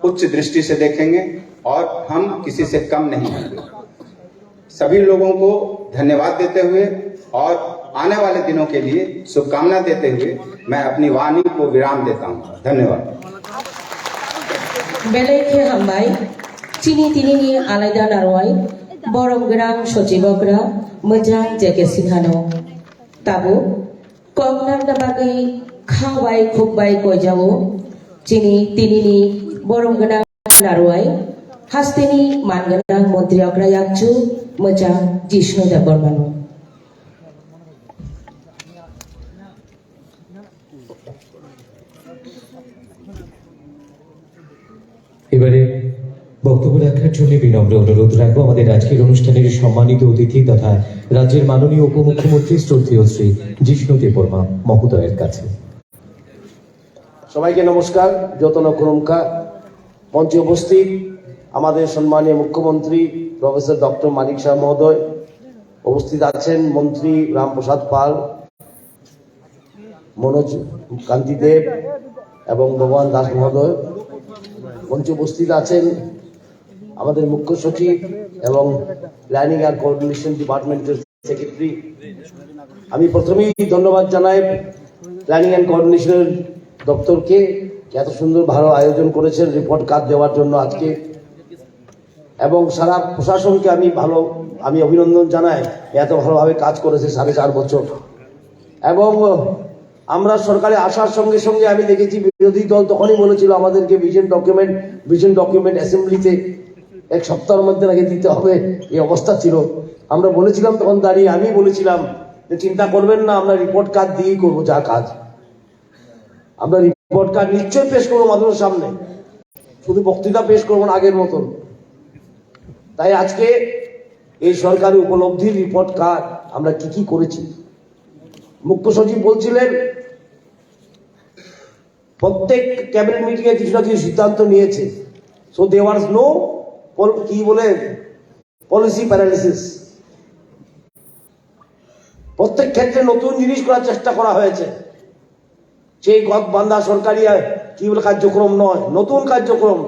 Speaker 6: उच्च दृष्टि से देखेंगे और हम किसी से कम नहीं होंगे। सभी लोगों को धन्यवाद देते हुए और आने वाले दिनों के लिए शुभकामना देते हुए मैं अपनी वाणी को विराम देता हूँ। धन्यवाद।
Speaker 1: बेलेखे हामबाय चिनी तिनिनि आलादा नारवाय बरम गोनां सचिबकरा मोजां जेकेसिंहानो ताबो कगनारना बागै खाबाय खुबबाय गयजावो चिनी तिनिनि बरम गोनां नारवाय हास्तेनि मानगोनां मन्त्रि अग्रायागचु मोजां जिष्णु देबबर्मानो।
Speaker 2: এবারে বক্তব্য রাখার জন্য বিনম্র অনুরোধ রাখবো আমাদের আজকের অনুষ্ঠানের সম্মানিত অতিথি তথা রাজ্যের মাননীয় উপমুখ্যমন্ত্রী শ্রদ্ধেয় শ্রী জিষ্ণু দেববর্মা মহোদয়ের কাছে।
Speaker 7: সবাইকে নমস্কার। যতন ক্রমকা মঞ্চে উপস্থিত আমাদের সম্মানীয় মুখ্যমন্ত্রী প্রফেসর ডক্টর মানিক শাহ মহোদয়, উপস্থিত আছেন মন্ত্রী রামপ্রসাদ পাল, মনোজ কান্তি দেব এবং ভগবান দাস মহোদয়, মঞ্চে উপস্থিত আছেন আমাদের মুখ্য সচিব এবং প্ল্যানিং আর কোঅর্ডিনেশন ডিপার্টমেন্টের সেক্রেটারি। আমি প্রথমেই ধন্যবাদ জানাই প্ল্যানিং অ্যান্ড কোঅর্ডিনেশনের দপ্তরকে, এত সুন্দর ভালো আয়োজন করেছেন রিপোর্ট কার্ড দেওয়ার জন্য আজকে, এবং সারা প্রশাসনকে আমি অভিনন্দন জানাই, এত ভালোভাবে কাজ করেছে 4.5 বছর। এবং আমরা সরকারে আসার সঙ্গে সঙ্গে আমি দেখেছি বিরোধী দল তখনই বলেছিল আমাদেরকে ভিশন ডকুমেন্ট অ্যাসেম্বলিতে 1 সপ্তাহের মধ্যে নাকি দিতে হবে, এই অবস্থা ছিল। আমরা বলেছিলাম তখন দাঁড়িয়ে, আমি বলেছিলাম যে চিন্তা করবেন না, আমরা রিপোর্ট কার্ড দিয়েই করবো যা কাজ। আমরা রিপোর্ট কার্ড নিশ্চয়ই পেশ করবো মানুষের সামনে, শুধু বক্তৃতা পেশ করবো না আগের মতন। তাই আজকে এই সরকারের উপলব্ধির রিপোর্ট কার্ড আমরা কি করেছি। মুখ্য সচিব বলছিলেন প্রত্যেক ক্যাবিনেট মিটিংয়ে কিছু না কিছু সিদ্ধান্ত নিয়েছে, সো দেয়ার ওয়াজ নো কি বলে পলিসি প্যারালিসিস। প্রত্যেক ক্ষেত্রে নতুন জিনিস করার চেষ্টা করা হয়েছে, সেই গদ বান্ধা সরকারি কি বলে কার্যক্রম নয়, নতুন কার্যক্রম।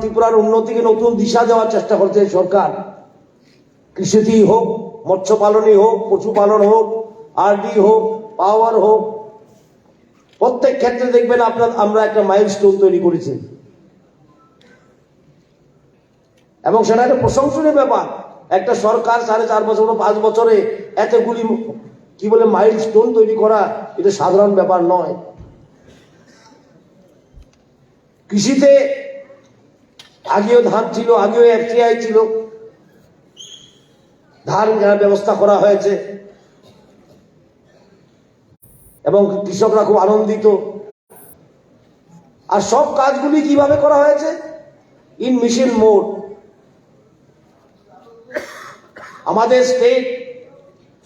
Speaker 7: ত্রিপুরার উন্নতিকে নতুন দিশা দেওয়ার চেষ্টা করছে সরকার। কৃষিতেই হোক, মৎস্য পালনই হোক, পশুপালন হোক, আরডি হোক, পাওয়ার হোক, প্রত্যেক ক্ষেত্রে দেখবেন আমরা একটা মাইলস্টোন তৈরি করেছি, এবং সেটা একটা প্রশংসনীয় ব্যাপার। একটা সরকার 4.5 বছর 5 বছরে এতগুলি কি বলে মাইলস্টোন তৈরি করা, এটা সাধারণ ব্যাপার নয়। কৃষিতে আগেও ধান ছিল, আগেও এফসিআই ছিল, ধান ব্যবস্থা করা হয়েছে এবং কৃষকরা খুব আনন্দিত। আর সব কাজগুলি কিভাবে করা হয়েছে? In mission mode. আমাদের স্টেট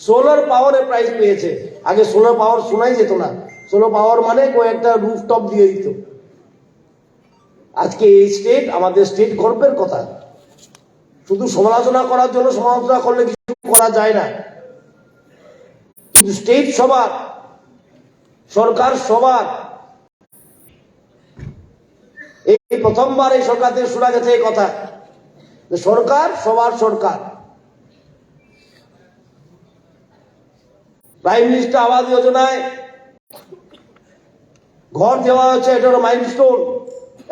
Speaker 7: সোলার পাওয়ারের প্রাইজ পেয়েছে। আগে সোলার পাওয়ার শোনাই যেত না, সোলার পাওয়ার মানে কয়েকটা রুফটপ দিয়ে দিত। আজকে এই স্টেট, আমাদের স্টেট গর্বের কথা। শুধু সমালোচনা করার জন্য সমালোচনা করলে কিছু করা যায় না, কিন্তু স্টেট সবার, সরকার সবার। এই প্রথমবার এই সরকার থেকে শোনা গেছে এই কথা, সরকার সবার সরকার। প্রাইম মিনিস্টার আবাস যোজনায় ঘর দেওয়া হয়েছে, এটা হলো মাইলস্টোন।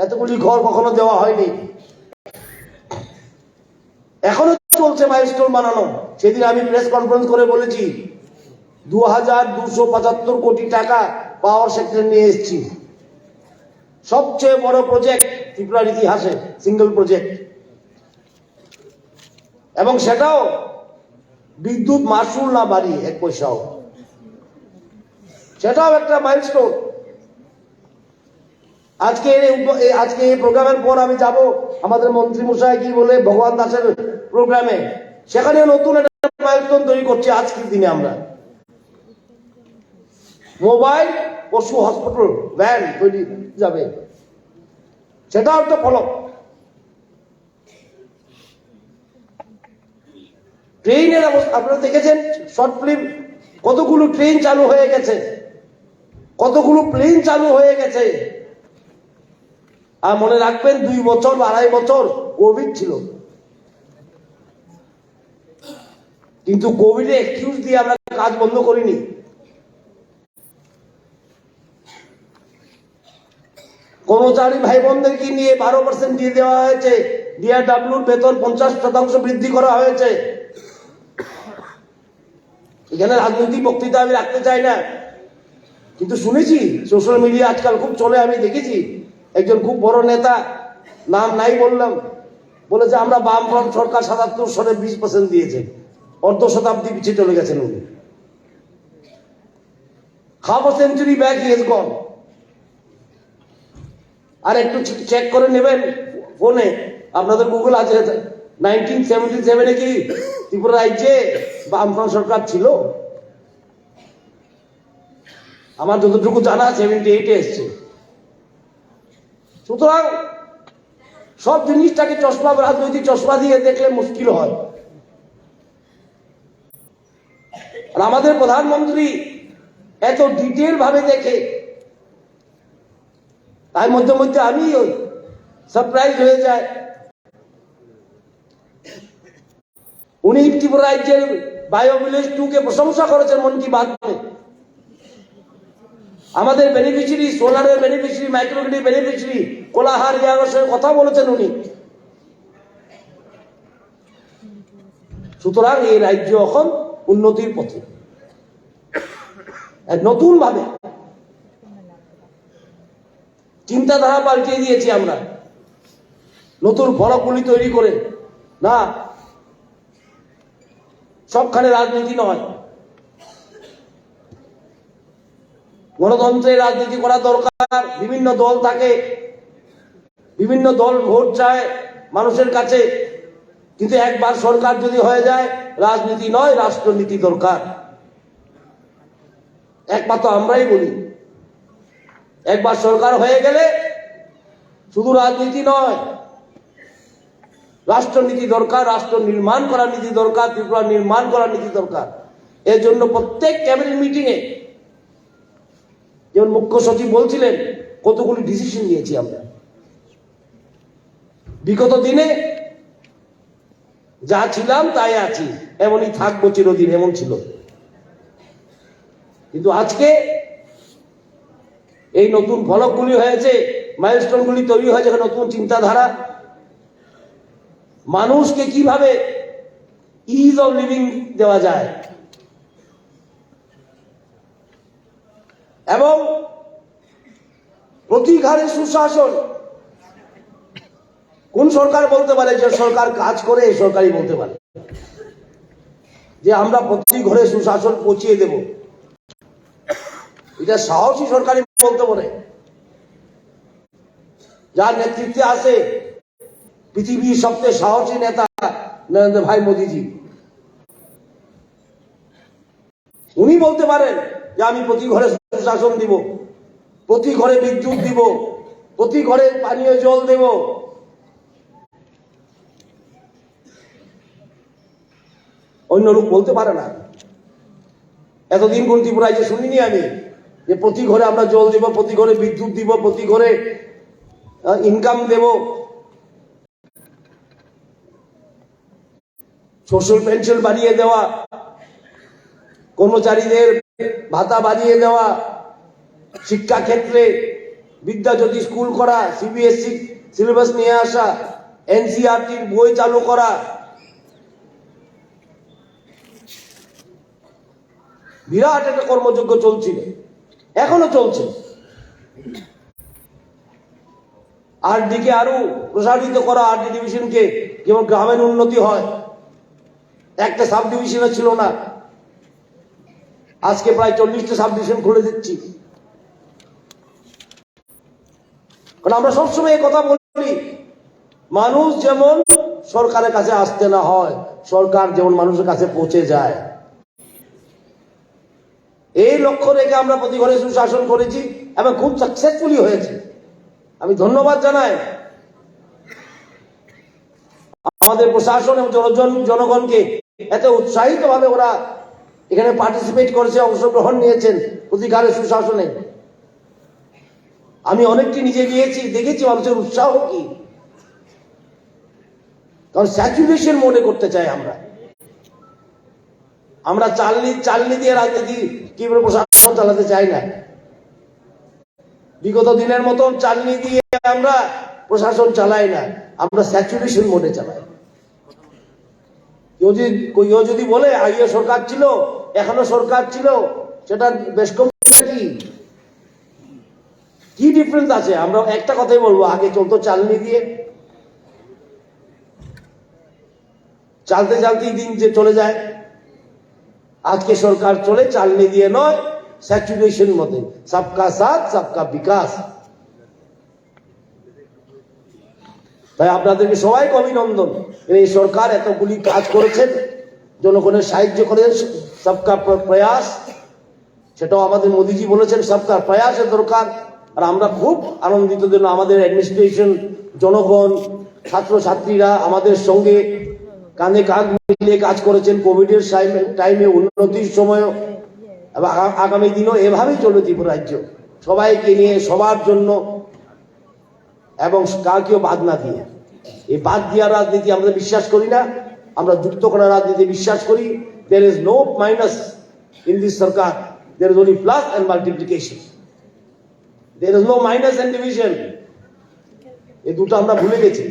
Speaker 7: এতগুলি ঘর কখনো দেওয়া হয়নি, এখনো চলছে মাইলস্টোন বানানো। সেদিন আমি প্রেস কনফারেন্স করে বলেছি 2275 কোটি টাকা পাওয়ার সেক্টরে নিয়ে এসেছি। সবচেয়ে বড় প্রজেক্ট ত্রিপুরার ইতিহাসে, সিঙ্গেল প্রজেক্ট, এবং সেটাও বিদ্যুৎ মাসুল না বাড়ি 1 পয়সাও, সেটাও একটা মাইলস্টোন। আজকে এই প্রোগ্রামের পর আমি যাব আমাদের মন্ত্রী মশাই কি বলে ভগবান দাসের প্রোগ্রামে, সেখানে নতুন একটা মাইলস্টোন তৈরি করছি আজকের দিনে। আমরা মোবাইল পশু হসপিটাল ভ্যান তৈরি যাবে, সেটাও একটা ফলক। ট্রেনের অবস্থা আপনারা দেখেছেন, শর্ট ফিল্ম কতগুলো ট্রেন চালু হয়ে গেছে। কতগুলো প্লেন চালু হয়ে গেছে। আর মনে রাখবেন 2 বছর 2.5 বছর কোভিড ছিল, কিন্তু কোভিডে এক্সকিউজ দিয়ে আমরা কাজ বন্ধ করিনি। কর্মচারী ভাই বোনদেরকে নিয়ে 12% দিয়ে দেওয়া হয়েছে, ডিআরডব্লিউর বেতন 50% বৃদ্ধি করা হয়েছে। এখানে রাজনৈতিক বক্তৃতা আমি রাখতে চাই না, কিন্তু শুনেছি সোশ্যাল মিডিয়া আজকাল খুব চলে, আমি দেখেছি একজন খুব বড় নেতা, নাম নাই বললাম, বলেছে আমরা বামফ্রন্ট সরকার 77 সনে 20% দিয়েছে, অর্ধ শতাব্দী পিছিয়ে চলে গেছেন উনি। Half a century back he has gone. আর একটু চেক করে নেবেন ফোনে, আপনাদের গুগল আছে, 1977 কি ত্রিপুরা রাজ্যে বামফ্রন্ট সরকার ছিল? আমার যতটুকু জানা 78-এ এসছে। সুতরাং সব জিনিসটাকে চশমা, রাজনৈতিক চশমা দিয়ে দেখলে মুশকিল হয়। আর আমাদের প্রধানমন্ত্রী এত ডিটেল ভাবে দেখে, তাই মধ্যে মধ্যে আমি সারপ্রাইজ হয়ে যায়। উনি ত্রিপুরা রাজ্যের বায়োভিলেজ 2 কে প্রশংসা করেছেন মন কি বাত में। আমাদের বেনিফিশিয়ারি, সোলারের বেনিফিশিয়ারি, মাইক্রোক্রেডিট বেনিফিশিয়ারি কোলাহার ইয়ার সঙ্গে কথা বলেছেন উনি। সুতরাং এই রাজ্য এখন উন্নতির পথে, নতুন ভাবে চিন্তাধারা পাল্টিয়ে দিয়েছি আমরা, নতুন ফলকগুলি তৈরি করে। না, সবখানে রাজনীতি নয়, গণতন্ত্রের রাজনীতি করা দরকার। বিভিন্ন দল থাকে, বিভিন্ন দল ভোট চায় মানুষের কাছে, কিন্তু একবার সরকার যদি হয়ে যায়, রাজনীতি নয় রাষ্ট্রনীতি দরকার। একমাত্র আমরাই বলি, একবার সরকার হয়ে গেলে শুধু রাজনীতি নয়, রাষ্ট্রনীতি দরকার, রাষ্ট্র নির্মাণ করার নীতি দরকার, ত্রিপুরা নির্মাণ করার নীতি দরকার। এর জন্য প্রত্যেক ক্যাবিনেট মিটিংয়ে, যেমন মুখ্য সচিব বলছিলেন, কতগুলি ডিসিশন নিয়েছি আমরা। বিগত দিনে যা ছিলাম তাই আছি, এমনই থাকবো চিরদিন, এমন ছিল। কিন্তু আজকে এই নতুন ফলকগুলি হয়েছে, মাইলস্টোনগুলি তৈরি হয়েছে, নতুন চিন্তাধারা, মানুষকে কিভাবে ইজ অফ লিভিং দেওয়া যায়, এবং প্রতি ঘরে সুশাসন। কোন সরকার বলতে পারে যে সরকার কাজ করে? এই সরকারই বলতে পারে যে আমরা প্রতি ঘরে সুশাসন পৌঁছিয়ে দেব। এটা সাহসী সরকারই বলতে পারে, যার নেতৃত্বে আছে পৃথিবীর সবচেয়ে সাহসী নেতা নরেন্দ্র ভাই মোদীজি। উনি বলতে পারেন যে আমি প্রতি ঘরে সুশাসন দিব, প্রতি ঘরে বিদ্যুৎ দিব, প্রতি ঘরে পানীয় জল দেব। অন্য লোক বলতে পারে না। এতদিন কোন ত্রিপুরায় যে শুনিনি আমি যে প্রতি ঘরে আমরা জল দিব, প্রতি ঘরে বিদ্যুৎ দিব, প্রতি ঘরে ইনকাম দেব, সোশ্যাল পেনশন বাড়িয়ে দেওয়া, কর্মচারীদের ভাতা বাড়িয়ে দেওয়া, শিক্ষা ক্ষেত্রে বিদ্যাজ্যোতি স্কুল করা, সিবিএসই সিলেবাস নিয়ে আসা, এনসিইআরটির বই চালু করা। বিরাট একটা কর্মযজ্ঞ চলছিল, এখনো চলছে। আরডিকে আরো প্রসারিত করা, আরডি ডিভিশনকে, যেমন গ্রামের উন্নতি হয়। একটা সাব ডিভিশনও ছিল না, আজকে প্রায় 40টা সাব ডিভিশন খুলে দিচ্ছি। কারণ আমরা সবসময় এই কথা বলি, মানুষ যেমন সরকারের কাছে আসতে না হয়, সরকার যেমন মানুষের কাছে পৌঁছে যায়, এই লক্ষ্য রেখে আমরা প্রতি ঘরে সুশাসন করেছি এবং খুব সাকসেসফুলি হয়েছে। আমি ধন্যবাদ জানাই আমাদের প্রশাসন এবং জনগণকে, এত উৎসাহিত ভাবে ওরা এখানে পার্টিসিপেট করেছে, অংশগ্রহণ নিয়েছেন প্রতি ঘরে সুশাসনে। আমি অনেকটি নিজে গিয়েছি, দেখেছি মানুষের উৎসাহ কি। কারণ স্যাচুরেশন মোডে করতে চাই আমরা চালনি দিয়ে রাজনীতি কি প্রশাসন চালাতে চাই না। বিগত দিনের মতন চালনি দিয়ে আমরা প্রশাসন চালাই না, আমরা স্যাচুরেশন মোডে চালাই। কেউ যদি বলে আগে সরকার ছিল, এখনো সরকার ছিল, সেটা বেশ কম কি ডিফারেন্স আছে? আমরা একটা কথাই বলবো, আগে চলতো চালনি দিয়ে, চালতে চালতেই দিন যে চলে যায়। আজকে সরকার চলে চালনি দিয়ে নয়, স্যাচুরেশন মধ্যে, সবকা সাথ সবকা বিকাশ। তাই আপনাদেরকে সবাইকে অভিনন্দন। এই সরকার এতগুলি কাজ করেছেন, জনগণের সাহায্য করেছেন, সবকা প্রয়াস, সেটাও আমাদের মোদীজি বলেছেন সবকা প্রয়াসের দরকার। আর আমরা খুব আনন্দিত জন্য আমাদের অ্যাডমিনিস্ট্রেশন, জনগণ, ছাত্রছাত্রীরা আমাদের সঙ্গে কাঁধে কাঁধ মিলিয়ে কাজ করেছেন কোভিডের টাইমে, উন্নতির সময়ও, এবং আগামী দিনও এভাবেই চলবে ত্রিপুরা রাজ্য, সবাইকে নিয়ে সবার জন্য, এবং কাউকেও বাদ না দিয়ে। এই বাদ দেওয়ার রাজনীতি আমরা বিশ্বাস করি না, আমরা যুক্ত করার রাজনীতি বিশ্বাস করি। There is no minus in this Sarkar, there is only plus and multiplication. There is no minus and division. এই দুটো আমরা ভুলে গেছি।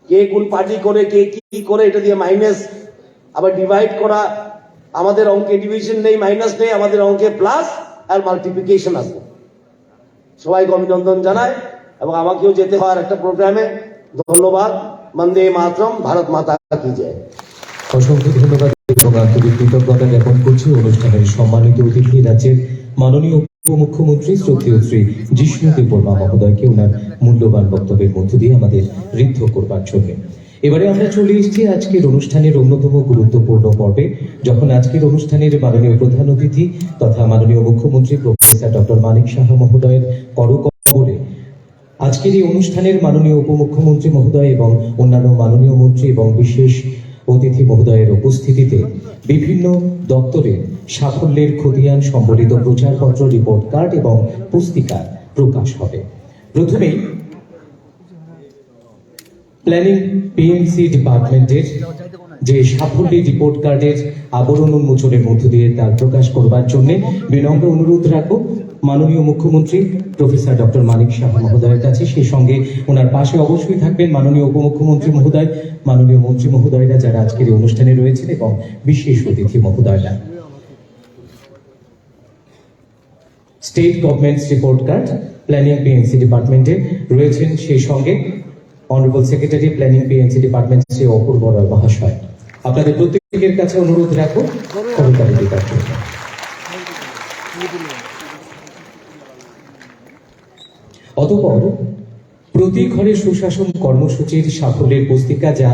Speaker 7: কে কোন পার্টি করে, কে কি করে, এটা দিয়ে মাইনাস, আবার ডিভাইড করা। আমাদের অঙ্কে ডিভিশন নেই, মাইনাস নেই, আমাদের অঙ্কে প্লাস আর মাল্টিপ্লিকেশন আছে। সবাইকে অভিনন্দন জানায়, এবং আমাকেও যেতে হওয়ার একটা প্রোগ্রামে। ধন্যবাদ। বন্দে মাতরম, ভারত মাতা কি জয়।
Speaker 2: অসংখ্য ধন্যবাদ এবং আন্তরিক কৃতজ্ঞতা জ্ঞাপন করছি অনুষ্ঠানের সম্মানিত অতিথি রাজ্যের মাননীয় উপমুখ্যমন্ত্রী শ্রদ্ধেয় শ্রী জিষ্ণু দেববর্মা মহোদয়কে ওনার মূল্যবান বক্তব্যের মধ্য দিয়ে আমাদের ঋদ্ধ করবার জন্য। এবারে আমরা চলে এসেছি আজকের অনুষ্ঠানের অন্যতম গুরুত্বপূর্ণ পর্বে, যখন আজকের অনুষ্ঠানের মাননীয় প্রধান অতিথি তথা মাননীয় মুখ্যমন্ত্রী প্রফেসর ডক্টর মানিক সাহা মহোদয়ের করকমলে আজকের এই অনুষ্ঠানের মাননীয় উপমুখ্যমন্ত্রী মহোদয় এবং অন্যান্য মাননীয় মন্ত্রী এবং বিশেষ অতিথি মহোদয়ের উপস্থিতিতে বিভিন্ন দপ্তরের সাফল্যের খতিয়ান সম্বলিত প্রচারপত্র, রিপোর্ট কার্ড এবং পুস্তিকা প্রকাশ হবে। প্রথমেই প্ল্যানিং পিএমসি ডিপার্টমেন্টের যে সাফল্যের রিপোর্ট কার্ডের আবরণ উন্মোচনের মধ্য দিয়ে তার প্রকাশ করবার জন্য বিনম্র অনুরোধ রাখবো মাননীয় মুখ্যমন্ত্রী প্রফেসর ডক্টর মানিক সাহা মহোদয়ের কাছে। সেই সঙ্গে ওনার পাশে অবশ্যই থাকবেন মাননীয় উপমুখ্যমন্ত্রী মহোদয়, মাননীয় মন্ত্রী মহোদয়রা যারা আজকের এই অনুষ্ঠানে রয়েছেন, এবং বিশেষ অতিথি মহোদয়রা। State governments report card planning PMC ডিপার্টমেন্টে রয়েছেন, সেই সঙ্গে honourable secretary planning PMC department Shri Apurba Roy মহাশয়। আপনাদের প্রত্যেকের কাছে অনুরোধ রাখবো করতালি দেবার জন্য। অতঃপর প্রতি ঘরে সুশাসন কর্মসূচির সাফল্যের পুস্তিকা, যা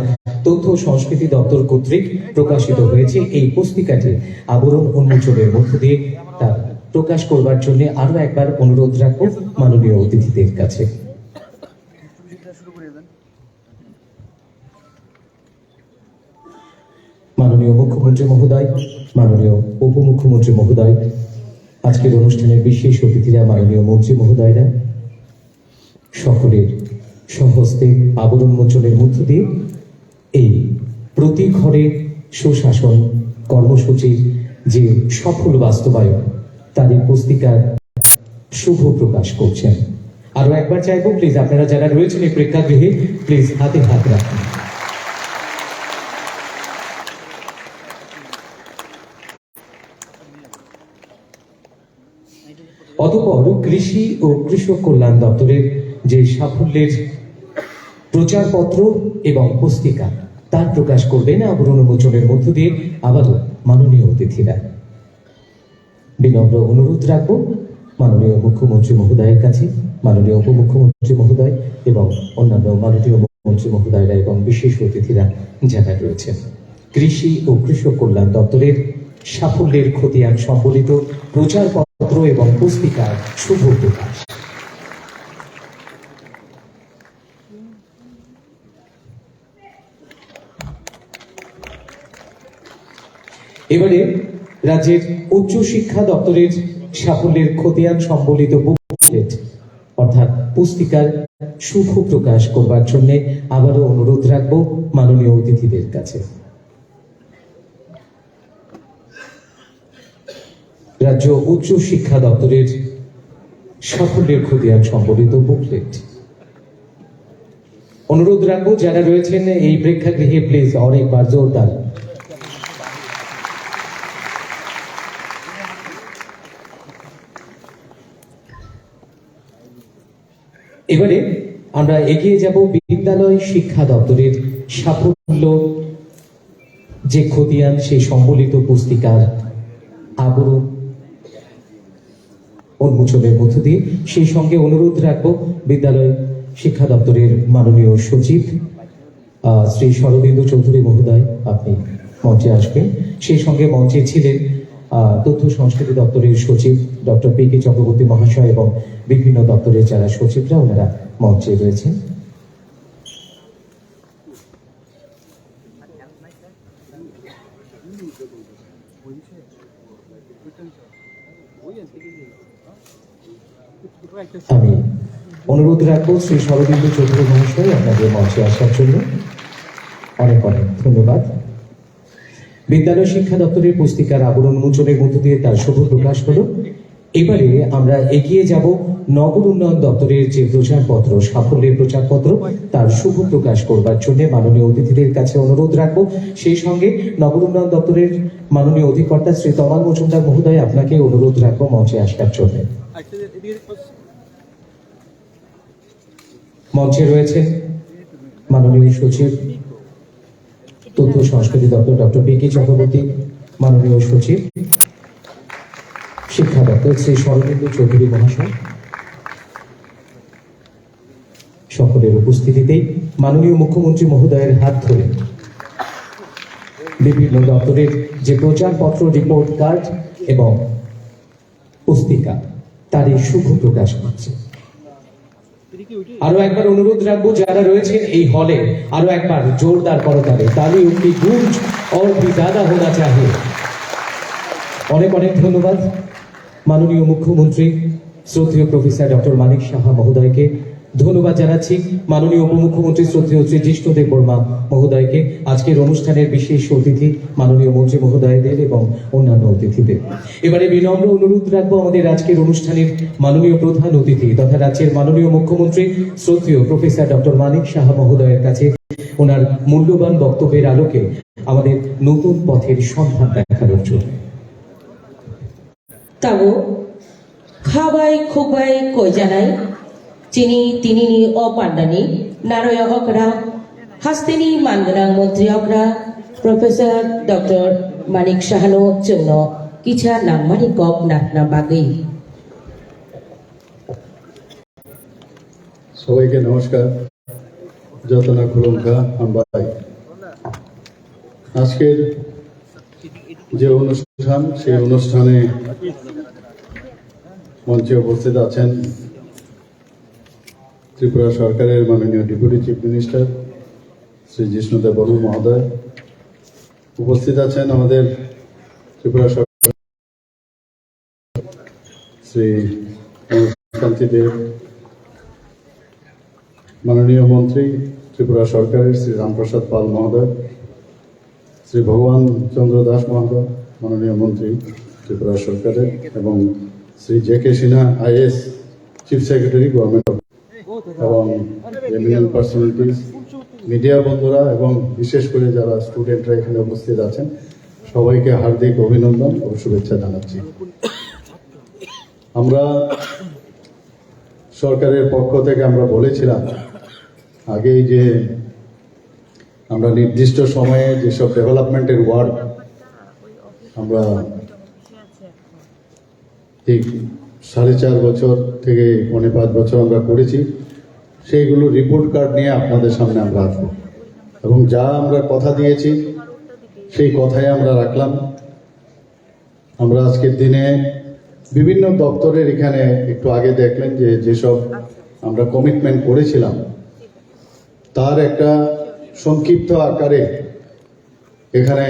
Speaker 2: তথ্য সংস্কৃতি দপ্তর কর্তৃক প্রকাশিত হয়েছে, এই পুস্তিকাটি আবরণ উন্মোচনের মধ্য দিয়ে তার প্রকাশ করবার জন্য আরো একবার অনুরোধ রাখবো মাননীয় অতিথিদের কাছে। মাননীয় মুখ্যমন্ত্রী মহোদয়, মাননীয় উপমুখ্যমন্ত্রী মহোদয়, আজকের অনুষ্ঠানের বিশেষ অতিথিরা, মাননীয় মন্ত্রী মহোদয়রা, সকলের স্বহস্তে আবরণ মোচনের মধ্য দিয়ে এই প্রতি ঘরে সুশাসন কর্মসূচির যে সফল বাস্তবায়ন, তাদের পুস্তিকার শুভ প্রকাশ করছেন। আরো একবার চাইবো, প্লিজ আপনারা যারা রয়েছেন এই প্রেক্ষাগৃহে, প্লিজ হাতে হাত রাখুন। অতঃপর কৃষি ও কৃষক কল্যাণ দপ্তরের যে সাফল্যের প্রচারপত্র এবং পুস্তিকা, তার প্রকাশ করবেন আবরণ উন্মোচনের মধ্য দিয়ে আবারও মাননীয় অতিথিরা। বিনম্র অনুরোধ রাখবো মাননীয় মুখ্যমন্ত্রী মহোদয়ের কাছে, মাননীয় উপমুখ্যমন্ত্রী মহোদয় এবং অন্যান্য মাননীয় মন্ত্রী মহোদয়রা এবং বিশেষ অতিথিরা যারা রয়েছেন। কৃষি ও কৃষক কল্যাণ দপ্তরের সাফল্যের খতিয়ান সম্বলিত প্রচারপত্র এবং পুস্তিকার শুভ প্রকাশ। এবারে রাজ্যের উচ্চ শিক্ষা দপ্তরের সাফল্যের খতিয়ান সম্বলিত বুকলেট অর্থাৎ পুস্তিকার শুভ প্রকাশ করবার জন্য আবারও অনুরোধ রাখবো মাননীয় অতিথিদের কাছে। রাজ্য উচ্চ শিক্ষা দপ্তরের সাফল্যের খতিয়ান সম্বলিত বুকলেট অনুরোধ রাখবো যারা রয়েছেন এই প্রেক্ষাগৃহে প্লিজ অনেকবার জোরদার। এবারে আমরা এগিয়ে যাব বিদ্যালয় শিক্ষা দপ্তরের সাফল্য যে খতিয়ান সেই সম্বলিত পুস্তিকার আবরণ উন্মোচনের মধ্য দিয়ে। সেই সঙ্গে অনুরোধ রাখবো বিদ্যালয় শিক্ষা দপ্তরের মাননীয় সচিব শ্রী শরদিন্দু চৌধুরী মহোদয়, আপনি মঞ্চে আসবেন। সেই সঙ্গে মঞ্চে ছিলেন তথ্য সংস্কৃতি দপ্তরের সচিব ডক্টর পি কে চক্রবর্তী মহাশয় এবং বিভিন্ন দপ্তরের যারা সচিবরা ওনারা মঞ্চে রয়েছেন। আমি অনুরোধ রাখবো শ্রী শরদিন্দু চৌধুরী মহাশয় আপনাদের মঞ্চে আসার জন্য। অনেক অনেক ধন্যবাদ। বিদ্যালয় শিক্ষা দপ্তরের পুস্তিকার আবরণ উন্মোচনের মধ্য দিয়ে তার শুভ প্রকাশ হলো। এবারে আমরা এগিয়ে যাব নগর উন্নয়ন দপ্তরের যে প্রচারপত্র সাফল্যের প্রচারপত্র তার শুভ প্রকাশ করবার জন্য মাননীয় অতিথিদের কাছে অনুরোধ রাখবো। সেই সঙ্গে নগর উন্নয়ন দপ্তরের মাননীয় অধিকর্তা শ্রী তমাল মজুমদার মহোদয়, আপনাকে অনুরোধ রাখবো মঞ্চে আসার জন্য। মঞ্চে রয়েছেন মাননীয় সচিব তথ্য সংস্কৃতি দপ্তর ডক্টর পি কে চক্রবর্তী, মাননীয় সচিব শিক্ষা দপ্তর শ্রী শরদিন্দু চৌধুরী মহাশয়। সকলের উপস্থিতিতেই মাননীয় মুখ্যমন্ত্রী মহোদয়ের হাত ধরে বিভিন্ন দপ্তরের যে প্রচারপত্র, রিপোর্ট কার্ড এবং পুস্তিকা তারই শুভ প্রকাশ হচ্ছে। আরো একবার অনুরোধ রাখবো যারা রয়েছেন এই হলে আরো একবার জোরদার করতালে তালি উঠি গুঞ্জ और भी ज्यादा होना चाहिए। অনেক অনেক ধন্যবাদ মাননীয় মুখ্যমন্ত্রী শ্রদ্ধেয় প্রফেসর ডক্টর মানিক সাহা মহোদয়কে ধন্যবাদ জানাচ্ছি। মাননীয় উপমুখ্যমন্ত্রী শ্রদ্ধেয় শ্রী জিষ্ণুদেব বর্মা মহোদয়কে, আজকের অনুষ্ঠানের বিশেষ অতিথি মাননীয় মন্ত্রী মহোদয়দের এবং অন্যান্য অতিথিদের। এবারে বিনম্র অনুরোধ রাখবো আমাদের আজকের অনুষ্ঠানের মাননীয় প্রধান অতিথি তথা রাজ্যের মাননীয় মুখ্যমন্ত্রী শ্রদ্ধেয় প্রফেসর ডক্টর মানিক সাহা মহোদয়ের কাছে ওনার মূল্যবান বক্তব্যের আলোকে আমাদের নতুন পথের সন্ধান দেখানোর জন্য।
Speaker 1: তাও খাবাই খুবাই কই জানাই চিনি তিনিনি অপান্ডানি নারয় অকরা হাস্তেনি মানগোনাं মন্ত্রী অকরা প্রফেসর ডক্টর মানিক সাহানো জন্য কিছা নাম্মানি গপ নাটনা বাগৈ।
Speaker 8: সবাইকে নমস্কার, যতনা খুলুমকা হামবাই। আজকের যে অনুষ্ঠান সেই অনুষ্ঠানে মঞ্চে উপস্থিত আছেন ত্রিপুরা সরকারের মাননীয় deputy chief minister Shri Jishnu Dev Varma মহোদয়, উপস্থিত আছেন আমাদের ত্রিপুরা সরকার শ্রী কান্তি দেব, মাননীয় মন্ত্রী ত্রিপুরা সরকারের শ্রী রামপ্রসাদ পাল মহোদয়, শ্রী ভগবান চন্দ্র দাস মহোদয়, মাননীয় মন্ত্রী ত্রিপুরা সরকারের, এবং Shri J K Sinha is chief secretary government এবং এমিনেন্ট পার্সোনালিটিস, মিডিয়া বন্ধুরা এবং বিশেষ করে যারা স্টুডেন্টরা এখানে উপস্থিত আছেন সবাইকে হার্দিক অভিনন্দন ও শুভেচ্ছা জানাচ্ছি। আমরা সরকারের পক্ষ থেকে আমরা বলেছিলাম আগেই যে আমরা নির্দিষ্ট সময়ে যেসব ডেভেলপমেন্টের ওয়ার্ক আমরা ঠিক 4.5 বছর থেকে 5.25 বছর আমরা করেছি, সেইগুলো রিপোর্ট কার্ড নিয়ে আপনাদের সামনে আমরা আসবো এবং যা আমরা কথা দিয়েছি সেই কথাই আমরা রাখলাম। আমরা আজকের দিনে বিভিন্ন দপ্তরের এখানে একটু আগে দেখলেন যে যেসব আমরা কমিটমেন্ট করেছিলাম তার একটা সংক্ষিপ্ত আকারে এখানে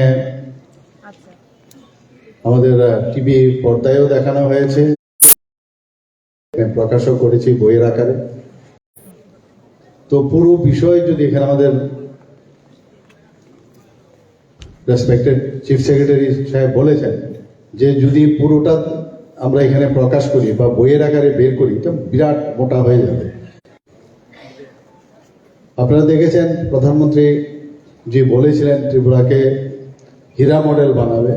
Speaker 8: আমাদের টিভি পর্দায়ও দেখানো হয়েছে, প্রকাশও করেছি বইয়ের আকারে। তো পুরো বিষয় যদি এখানে আমাদের রেসপেক্টেড চিফ সেক্রেটারি সাহেব বলেছেন যে যদি পুরোটা আমরা এখানে প্রকাশ করি বা বইয়ের আকারে বের করি, এটা বিরাট মোটা হয়ে যাবে। আপনারা দেখেছেন প্রধানমন্ত্রী যে বলেছিলেন ত্রিপুরাকে হীরা মডেল বানাবে।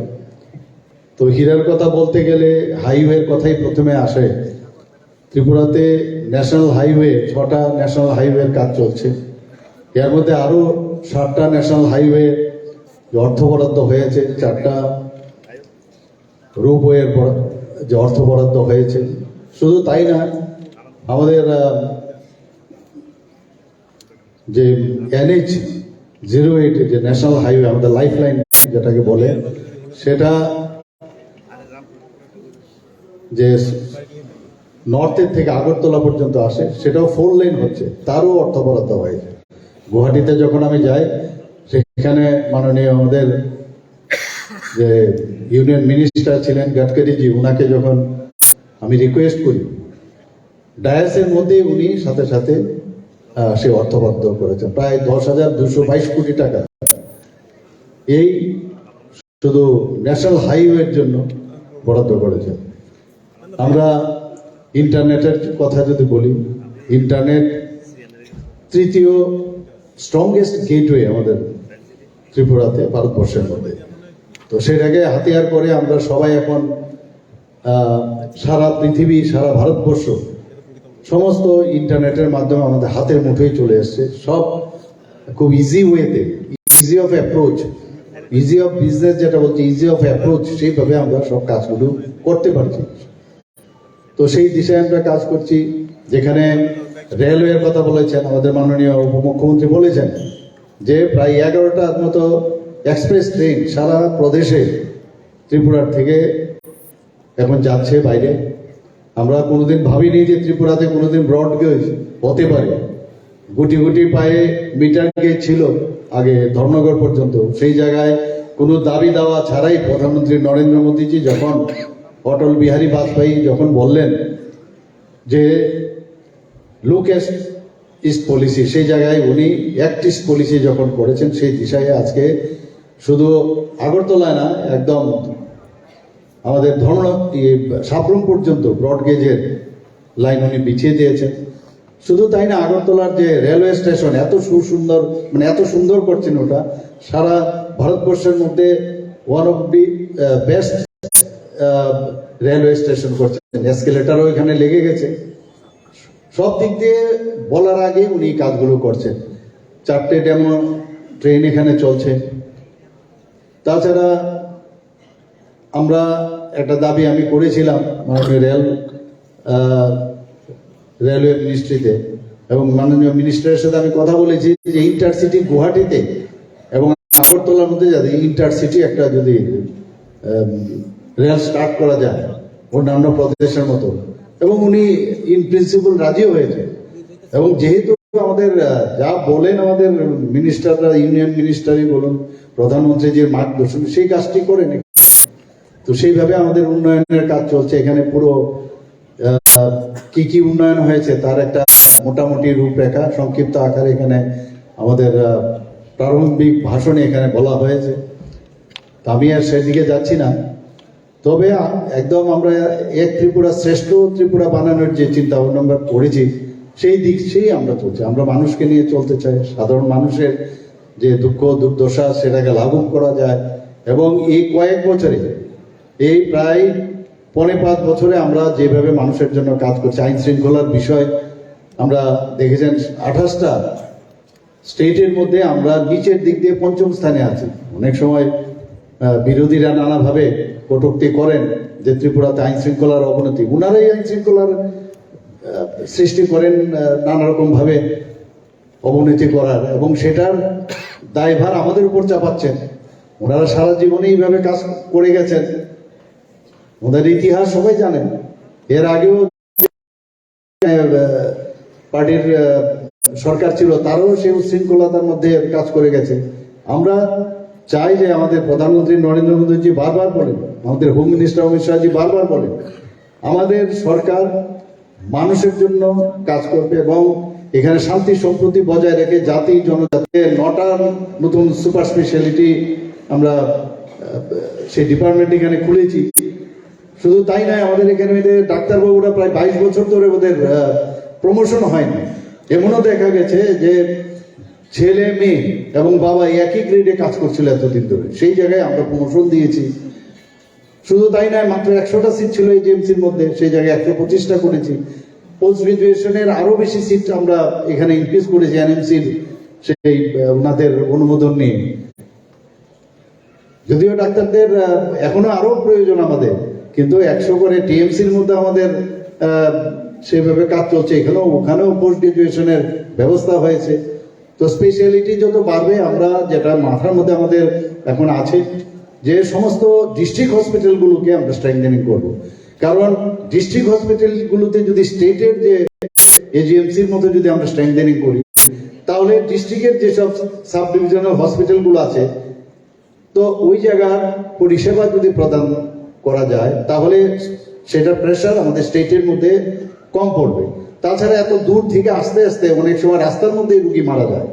Speaker 8: তো হীরার কথা বলতে গেলে হাইওয়ের কথাই প্রথমে আসে। ত্রিপুরাতে ন্যাশনাল হাইওয়ে 6টা ন্যাশনাল হাইওয়ের কাজ চলছে, এর মধ্যে আরো 7টা ন্যাশনাল হাইওয়ে অর্থ বরাদ্দ হয়েছে, 4টা রোপওয়ের যে অর্থ বরাদ্দ হয়েছে। শুধু তাই না, আমাদের যে NH-08 যে ন্যাশনাল হাইওয়ে, আমাদের লাইফ লাইন যেটাকে বলে, সেটা যে নর্থের থেকে আগরতলা পর্যন্ত আসে, সেটাও 4 লেন হচ্ছে, তারও অর্থ বরাদ্দ হয়েছে। গুয়াহাটিতে যখন আমি যাই, সেখানে মাননীয় আমাদের যে ইউনিয়ন মিনিস্টার ছিলেন গডকারিজি, উনাকে যখন আমি রিকোয়েস্ট করি, ডায়াসের মধ্যে উনি সাথে সাথে সে অর্থ বরাদ্দ করেছেন, প্রায় 10,222 কোটি টাকা এই শুধু ন্যাশনাল হাইওয়ের জন্য বরাদ্দ করেছেন। আমরা ইন্টারনেটের কথা যদি বলি, ইন্টারনেট তৃতীয় স্ট্রংগেস্ট গেটওয়ে আমাদের ত্রিপুরাতে, ভারতবর্ষের মধ্যে। তো সেটাকে হাতিয়ার করে আমরা সবাই এখন সারা পৃথিবী, সারা ভারতবর্ষ সমস্ত ইন্টারনেটের মাধ্যমে আমাদের হাতের মুঠোয় চলে এসছে, সব খুব ইজি ওয়েতে, easy of approach, easy of business যেটা বলছে, ইজি অফ অ্যাপ্রোচ, সেইভাবে আমরা সব কাজগুলো করতে পারছি। তো সেই দিশায় আমরা কাজ করছি। যেখানে রেলওয়ের কথা বলেছেন আমাদের মাননীয় উপমুখ্যমন্ত্রী, বলেছেন যে প্রায় 11টার মতো এক্সপ্রেস ট্রেন সারা প্রদেশে ত্রিপুরার থেকে এখন যাচ্ছে বাইরে। আমরা কোনোদিন ভাবিনি যে ত্রিপুরাতে কোনোদিন ব্রড গেজ হতে পারে। গুটি গুটি পায়ে মিটার গেজ ছিল আগে ধর্মনগর পর্যন্ত, সেই জায়গায় কোনো দাবি দাওয়া ছাড়াই প্রধানমন্ত্রী নরেন্দ্র মোদীজি যখন, অটল বিহারী বাজপেয়ী যখন বললেন যে লুক ইস্ট পলিসি, সেই জায়গায় উনি অ্যাক্ট ইস্ট পলিসি যখন করেছেন, সেই দিশায় আজকে শুধু আগরতলায় না, একদম আমাদের সাবরুম পর্যন্ত ব্রডগেজের লাইন উনি বিছিয়ে দিয়েছেন। শুধু তাই না, আগরতলার যে রেলওয়ে স্টেশন এত সুন্দর, মানে এত সুন্দর করছেন, ওটা সারা ভারতবর্ষের মধ্যে one of the best railway station করছেন। এসকেলেটারও এখানে লেগে গেছে। সব দিক দিয়ে বলার আগে উনি কাজগুলো করছেন। 4টে ডেমো ট্রেন এখানে চলছে। তাছাড়া আমরা একটা দাবি আমি করেছিলাম মাননীয় রেলওয়ে মিনিস্ট্রিতে, এবং মাননীয় মিনিস্টারের সাথে আমি কথা বলেছি যে ইন্টারসিটি গুয়াহাটিতে এবং আগরতলার মধ্যে যাতে ইন্টারসিটি একটা যদি রেল স্টার্ট করা যায় অন্যান্য প্রদেশের মতো, এবং উনি ইন প্রিন্সিপাল রাজিও হয়েছে। এবং যেহেতু আমাদের যা বলেন আমাদের মিনিস্টাররা, ইউনিয়ন মিনিস্টারই বলুন, প্রধানমন্ত্রী যে মার্গদর্শন, সেই কাজটি করেন। তো সেইভাবে আমাদের উন্নয়নের কাজ চলছে। এখানে পুরো কি কি উন্নয়ন হয়েছে তার একটা মোটামুটি রূপরেখা সংক্ষিপ্ত আকারে এখানে আমাদের প্রারম্ভিক ভাষণে এখানে বলা হয়েছে। আমি আর সেদিকে যাচ্ছি না। তবে একদম আমরা এক ত্রিপুরা, শ্রেষ্ঠ ত্রিপুরা বানানোর যে চিন্তা ভাবনা আমরা করেছি, সেই আমরা চলছি। আমরা মানুষকে নিয়ে চলতে চাই, সাধারণ মানুষের যে দুঃখ দুর্দশা সেটাকে লাঘব করা যায়। এবং এই কয়েক বছরে, এই প্রায় 4.5 বছরে আমরা যেভাবে মানুষের জন্য কাজ করছি, আইন শৃঙ্খলার বিষয় আমরা দেখেছেন 28টা স্টেটের মধ্যে আমরা নিচের দিক দিয়ে 5ম স্থানে আছি। অনেক সময় বিরোধীরা নানাভাবে কটূক্তি করেন যে ত্রিপুরাতে আইন শৃঙ্খলার অবনতি, উনারাই আইন শৃঙ্খলার সৃষ্টি করেন নানা রকম ভাবে অবনতি করার, এবং সেটার দায়ভার আমাদের উপর চাপাচ্ছেন। ওনারা সারা জীবনে এইভাবে কাজ করে গেছেন, ওদের ইতিহাস সবাই জানেন। এর আগেও পার্টির সরকার ছিল, তারও সেই উচ্ছৃঙ্খলতার মধ্যে কাজ করে গেছে। আমরা চাই যে আমাদের প্রধানমন্ত্রী নরেন্দ্র মোদীজি বারবার বলেন, আমাদের হোম মিনিস্টার অমিত শাহজি বারবার বলেন, আমাদের সরকার মানুষের জন্য কাজ করবে এবং এখানে শান্তি সম্প্রীতি বজায় রেখে জাতি জনজাতি 9টা নতুন সুপার স্পেশালিটি আমরা সেই ডিপার্টমেন্ট এখানে খুলেছি। শুধু তাই নয়, আমাদের এখানে ডাক্তারবাবুরা প্রায় 22 বছর ধরে ওদের প্রমোশন হয়নি। এমনও দেখা গেছে যে ছেলে মেয়ে এবং বাবা একই গ্রেডে কাজ করছিল এতদিন ধরে, সেই জায়গায় আমরা প্রমোশন দিয়েছি। শুধু তাই নয়, মাত্র 100টা সিট ছিল এই জিএমসির মধ্যে, সেই জায়গায় 125টা করেছি। পোস্ট গ্রাজুয়েশনের আরো বেশি সিট আমরা এখানে ইনক্রিজ করেছি এনএমসির সেই ওনাদের অনুমোদন নিয়ে। যদিও ডাক্তারদের এখনো আরো প্রয়োজন আমাদের, কিন্তু 100 করে টিএমসির মধ্যে আমাদের সেভাবে কাজ চলছে। ওখানেও পোস্ট গ্রাজুয়েশনের ব্যবস্থা হয়েছে। তো স্পেশালিটি যত বাড়বে, আমরা যেটা মাথার মধ্যে আমাদের এখন আছে যে সমস্ত ডিস্ট্রিক্ট হসপিটালগুলোকে আমরা স্ট্রেংথেনিং করব। কারণ ডিস্ট্রিক্ট হসপিটালগুলোতে যদি স্টেটের যে এজিএমসির মতো যদি আমরা স্ট্রেংথেনিং করি, তাহলে ডিস্ট্রিক্টের যেসব সাব ডিভিশনাল হসপিটালগুলো আছে, তো ওই জায়গার পরিষেবা যদি প্রদান করা যায়, তাহলে সেটা প্রেশার আমাদের স্টেটের মধ্যে কম পড়বে। তাছাড়া এত দূর থেকে আস্তে আস্তে অনেক সময় রাস্তার মধ্যেই রুগী মারা যায়।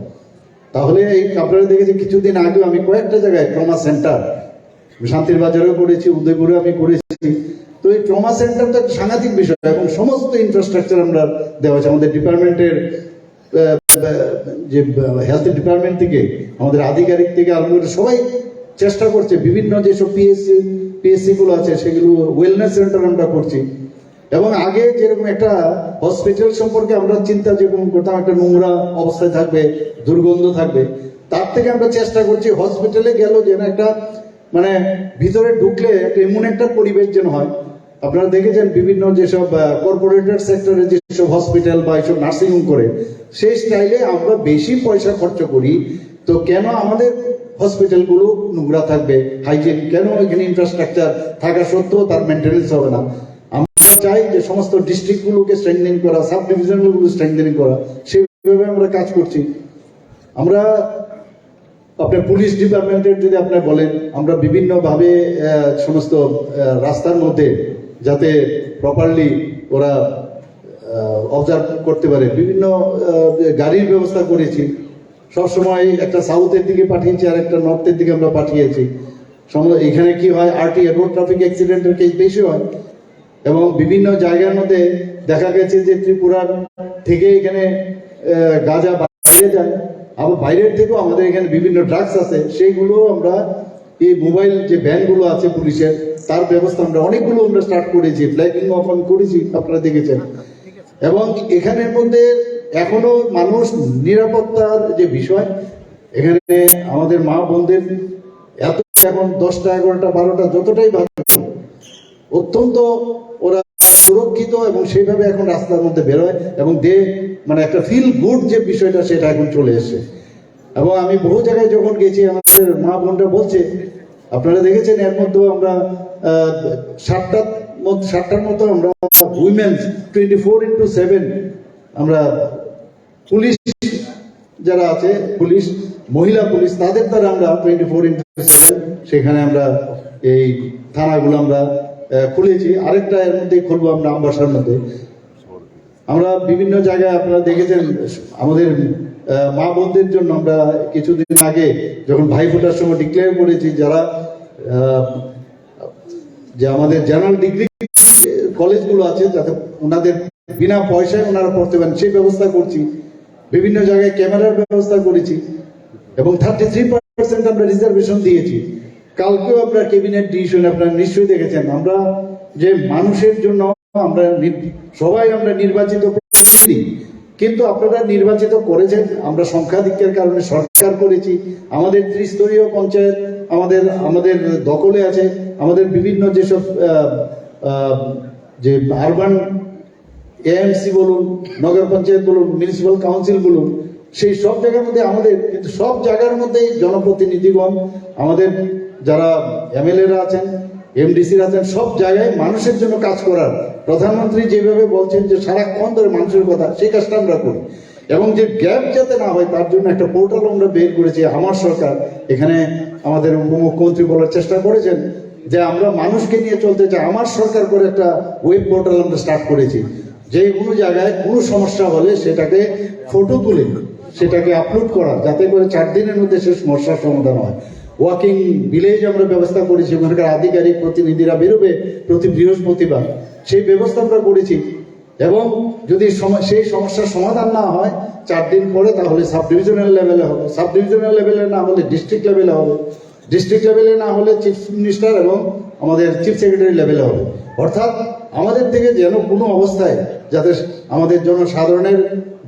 Speaker 8: তাহলে এই আপনারা দেখেছি কিছুদিন আগে আমি কয়েকটা জায়গায় ট্রমা সেন্টার, শান্তির বাজারেও করেছি, উদয়পুরে আমি করেছি। তো এই ট্রমা সেন্টার তো একটা সাংঘাতিক বিষয় এবং সমস্ত ইনফ্রাস্ট্রাকচার আমরা দেওয়া আছে। আমাদের ডিপার্টমেন্টের যে হেলথ ডিপার্টমেন্ট থেকে, আমাদের আধিকারিক থেকে আরম্ভ করে সবাই চেষ্টা করছে, বিভিন্ন যেসব পিএসসি গুলো আছে সেগুলো ওয়েলনেস সেন্টার আমরা করছি। এবং আগে যেরকম একটা হসপিটাল সম্পর্কে আমরা চিন্তা যেরকম করতাম, একটা নোংরা অবস্থায় থাকবে, দুর্গন্ধ থাকবে, তার থেকে আমরা চেষ্টা করছি হসপিটালে গেল যেন একটা মানে ভিতরে ঢুকলে একটা এমন একটা পরিবেশ যেন হয়। আপনারা দেখেছেন বিভিন্ন যেসব কর্পোরেটর সেক্টরে যেসব হসপিটাল বা এইসব নার্সিংহোম করে, সেই স্টাইলে আমরা বেশি পয়সা খরচ করি। তো কেন আমাদের হসপিটালগুলো নোংরা থাকবে, হাইজিন কেন এখানে ইনফ্রাস্ট্রাকচার থাকা সত্ত্বেও তার মেনটেন্যান্স হবে না? আমরা চাই যে সমস্ত ডিস্ট্রিক্টগুলোকে স্ট্রেংথেনিং করা, সাব ডিভিশনগুলো স্ট্রেংথেনিং করা, সেইভাবে আমরা কাজ করছি। আমরা আপনার পুলিশ ডিপার্টমেন্টের যদি আপনার বলেন, আমরা বিভিন্নভাবে সমস্ত রাস্তার মধ্যে যাতে প্রপারলি ওরা অবজার্ভ করতে পারে, বিভিন্ন গাড়ির ব্যবস্থা করেছি। সবসময় একটা সাউথের দিকে পাঠিয়েছি আর একটা নর্থের দিকে আমরা পাঠিয়েছি। এখানে কি হয়, আরটিআই রোড ট্রাফিক অ্যাক্সিডেন্টের কেস বেশি হয় এবং বিভিন্ন জায়গার মধ্যে দেখা গেছে যে ত্রিপুরার থেকে এখানে গাঁজা বাইরে যায়, আবার বাইরের থেকেও আমাদের এখানে বিভিন্ন ড্রাগস আছে, সেইগুলো আমরা এই মোবাইল যে ভ্যানগুলো আছে পুলিশের, তার ব্যবস্থা আমরা অনেকগুলো আমরা স্টার্ট করেছি, ফ্ল্যাগিং ওপেন করেছি, আপনারা দেখেছেন। এবং এখানের মধ্যে এখনো মানুষ নিরাপত্তার যে বিষয়, এখানে আমাদের মা বোনদের এত এখন 10টা 11টা 12টা যতটাই বাজে, অত্যন্ত ওরা সুরক্ষিত এবং সেইভাবে এখন রাস্তার মধ্যে বেরোয় এবং মানে একটা ফিল গুড যে বিষয়টা, সেটা এখন চলে এসছে। এবং আমি বহু জায়গায় যখন গেছি, আমাদের মা বোনরা বলছে, আপনারা দেখেছেন এর মধ্যে আমরা 7টার মতো আমরা উইমেন্স 24/7 আমরা পুলিশ যারা আছে, পুলিশ মহিলা পুলিশ, তাদের দ্বারা আমরা 24/7 সেখানে আমরা এই থানাগুলো আমরা খুলেছি। আরেকটা এর মধ্যে খুলবো আমরা আমবাসার মধ্যে। আমরা বিভিন্ন জায়গায় আপনারা দেখেছেন আমাদের মা বোনদের জন্য আমরা কিছুদিন আগে যখন ভাইফোঁটার সময় ডিক্লেয়ার করেছি, যারা যে আমাদের জেনারেল ডিগ্রি কলেজগুলো আছে, যাতে ওনাদের বিনা পয়সায় ওনারা পড়তে পারেন সেই ব্যবস্থা করছি। বিভিন্ন জায়গায় ক্যামেরার ব্যবস্থা করেছি এবং 33% আমরা রিজার্ভেশন দিয়েছি। কালকেও আপনার ক্যাবিনেট ডিসিশন আপনারা নিশ্চয়ই দেখেছেন, আমরা যে মানুষের জন্য আমরা সবাই আমরা নির্বাচিত প্রতিনিধি, কিন্তু আপনারা নির্বাচিত করেছেন, আমরা সংখ্যাধিক্যের কারণে সরকার করেছি। আমাদের ত্রিস্তরীয় পঞ্চায়েত আমাদের দখলে আছে। আমাদের বিভিন্ন যেসব যে আরবান এএমসি বলুন, নগর পঞ্চায়েত বলুন, মিউনিসিপ্যাল কাউন্সিল বলুন, সেই সব জায়গার মধ্যে আমাদের, কিন্তু সব জায়গার মধ্যেই জনপ্রতিনিধিগণ, আমাদের যারা এমএলএরা আছেন, এমডিসিরা আছেন, সব জায়গায় মানুষের জন্য কাজ করার, প্রধানমন্ত্রী যেভাবে বলছেন যে সারাক্ষণ ধরে মানুষের কথা, সেই কাজটা আমরা করি। এবং যে গ্যাপ যাতে না হয় তার জন্য একটা পোর্টাল আমরা বের করেছি, আমার সরকার। এখানে আমাদের উপমুখ্যমন্ত্রী বলার চেষ্টা করেছেন যে আমরা মানুষকে নিয়ে চলতে চাই। আমার সরকার করে একটা ওয়েব পোর্টাল আমরা স্টার্ট করেছি, যে কোনো জায়গায় কোনো সমস্যা হলে সেটাকে ফটো তুলে সেটাকে আপলোড করা, যাতে করে 4 দিনের মধ্যে সে সমস্যার সমাধান হয়। ওয়াকিং ভিলেজ আমরা ব্যবস্থা করেছি, ওখানকার আধিকারিক প্রতিনিধিরা বেরোবে প্রতি বৃহস্পতিবার, সেই ব্যবস্থা আমরা করেছি। এবং যদি সেই সমস্যার সমাধান না হয় 4 দিন পরে, তাহলে সাব ডিভিশনাল লেভেলে হবে, সাব ডিভিশনাল লেভেলে না হলে ডিস্ট্রিক্ট লেভেলে হবে, ডিস্ট্রিক্ট লেভেলে না হলে চিফ মিনিস্টার এবং আমাদের চিফ সেক্রেটারি লেভেলে হবে। অর্থাৎ আমাদের থেকে যেন কোনো অবস্থায় যাতে আমাদের জনসাধারণের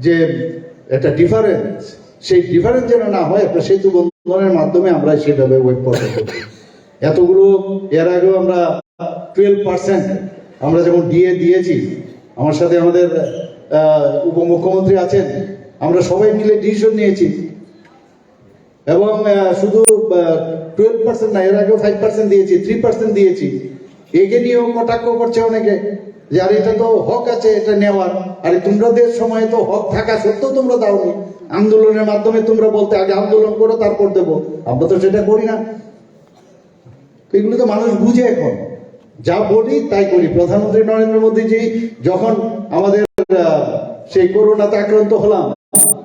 Speaker 8: যে একটা ডিফারেন্স, সেই ডিফারেন্স যেন না হয়, একটা সেতু বন্ধনের মাধ্যমে আমরা সেভাবে ওয়েব পোর্টাল করছি। এতগুলো এর আগেও আমরা 12% আমরা যখন দিয়েছি, আমার সাথে আমাদের উপমুখ্যমন্ত্রী আছেন, আমরা সবাই মিলে ডিসিশন নিয়েছি এবং শুধু 12% না, এর আগেও 5% দিয়েছি, 3% দিয়েছি। একে নিয়েও কটাক্ষ করছে অনেকে যে আর এটা তো হক আছে এটা নেওয়ার, আরে তোমাদের সময় তো হক থাকা সত্ত্বেও তোমরা দাওনি, আন্দোলনের মাধ্যমে তোমরা বলতে আগে আন্দোলন করো তারপর দেবো, আমরা তো সেটা করি না। এগুলো তো মানুষ বুঝে, এখন যা বলি তাই করি। প্রধানমন্ত্রী নরেন্দ্র মোদীজি যখন আমাদের সেই করোনাতে আক্রান্ত হলাম,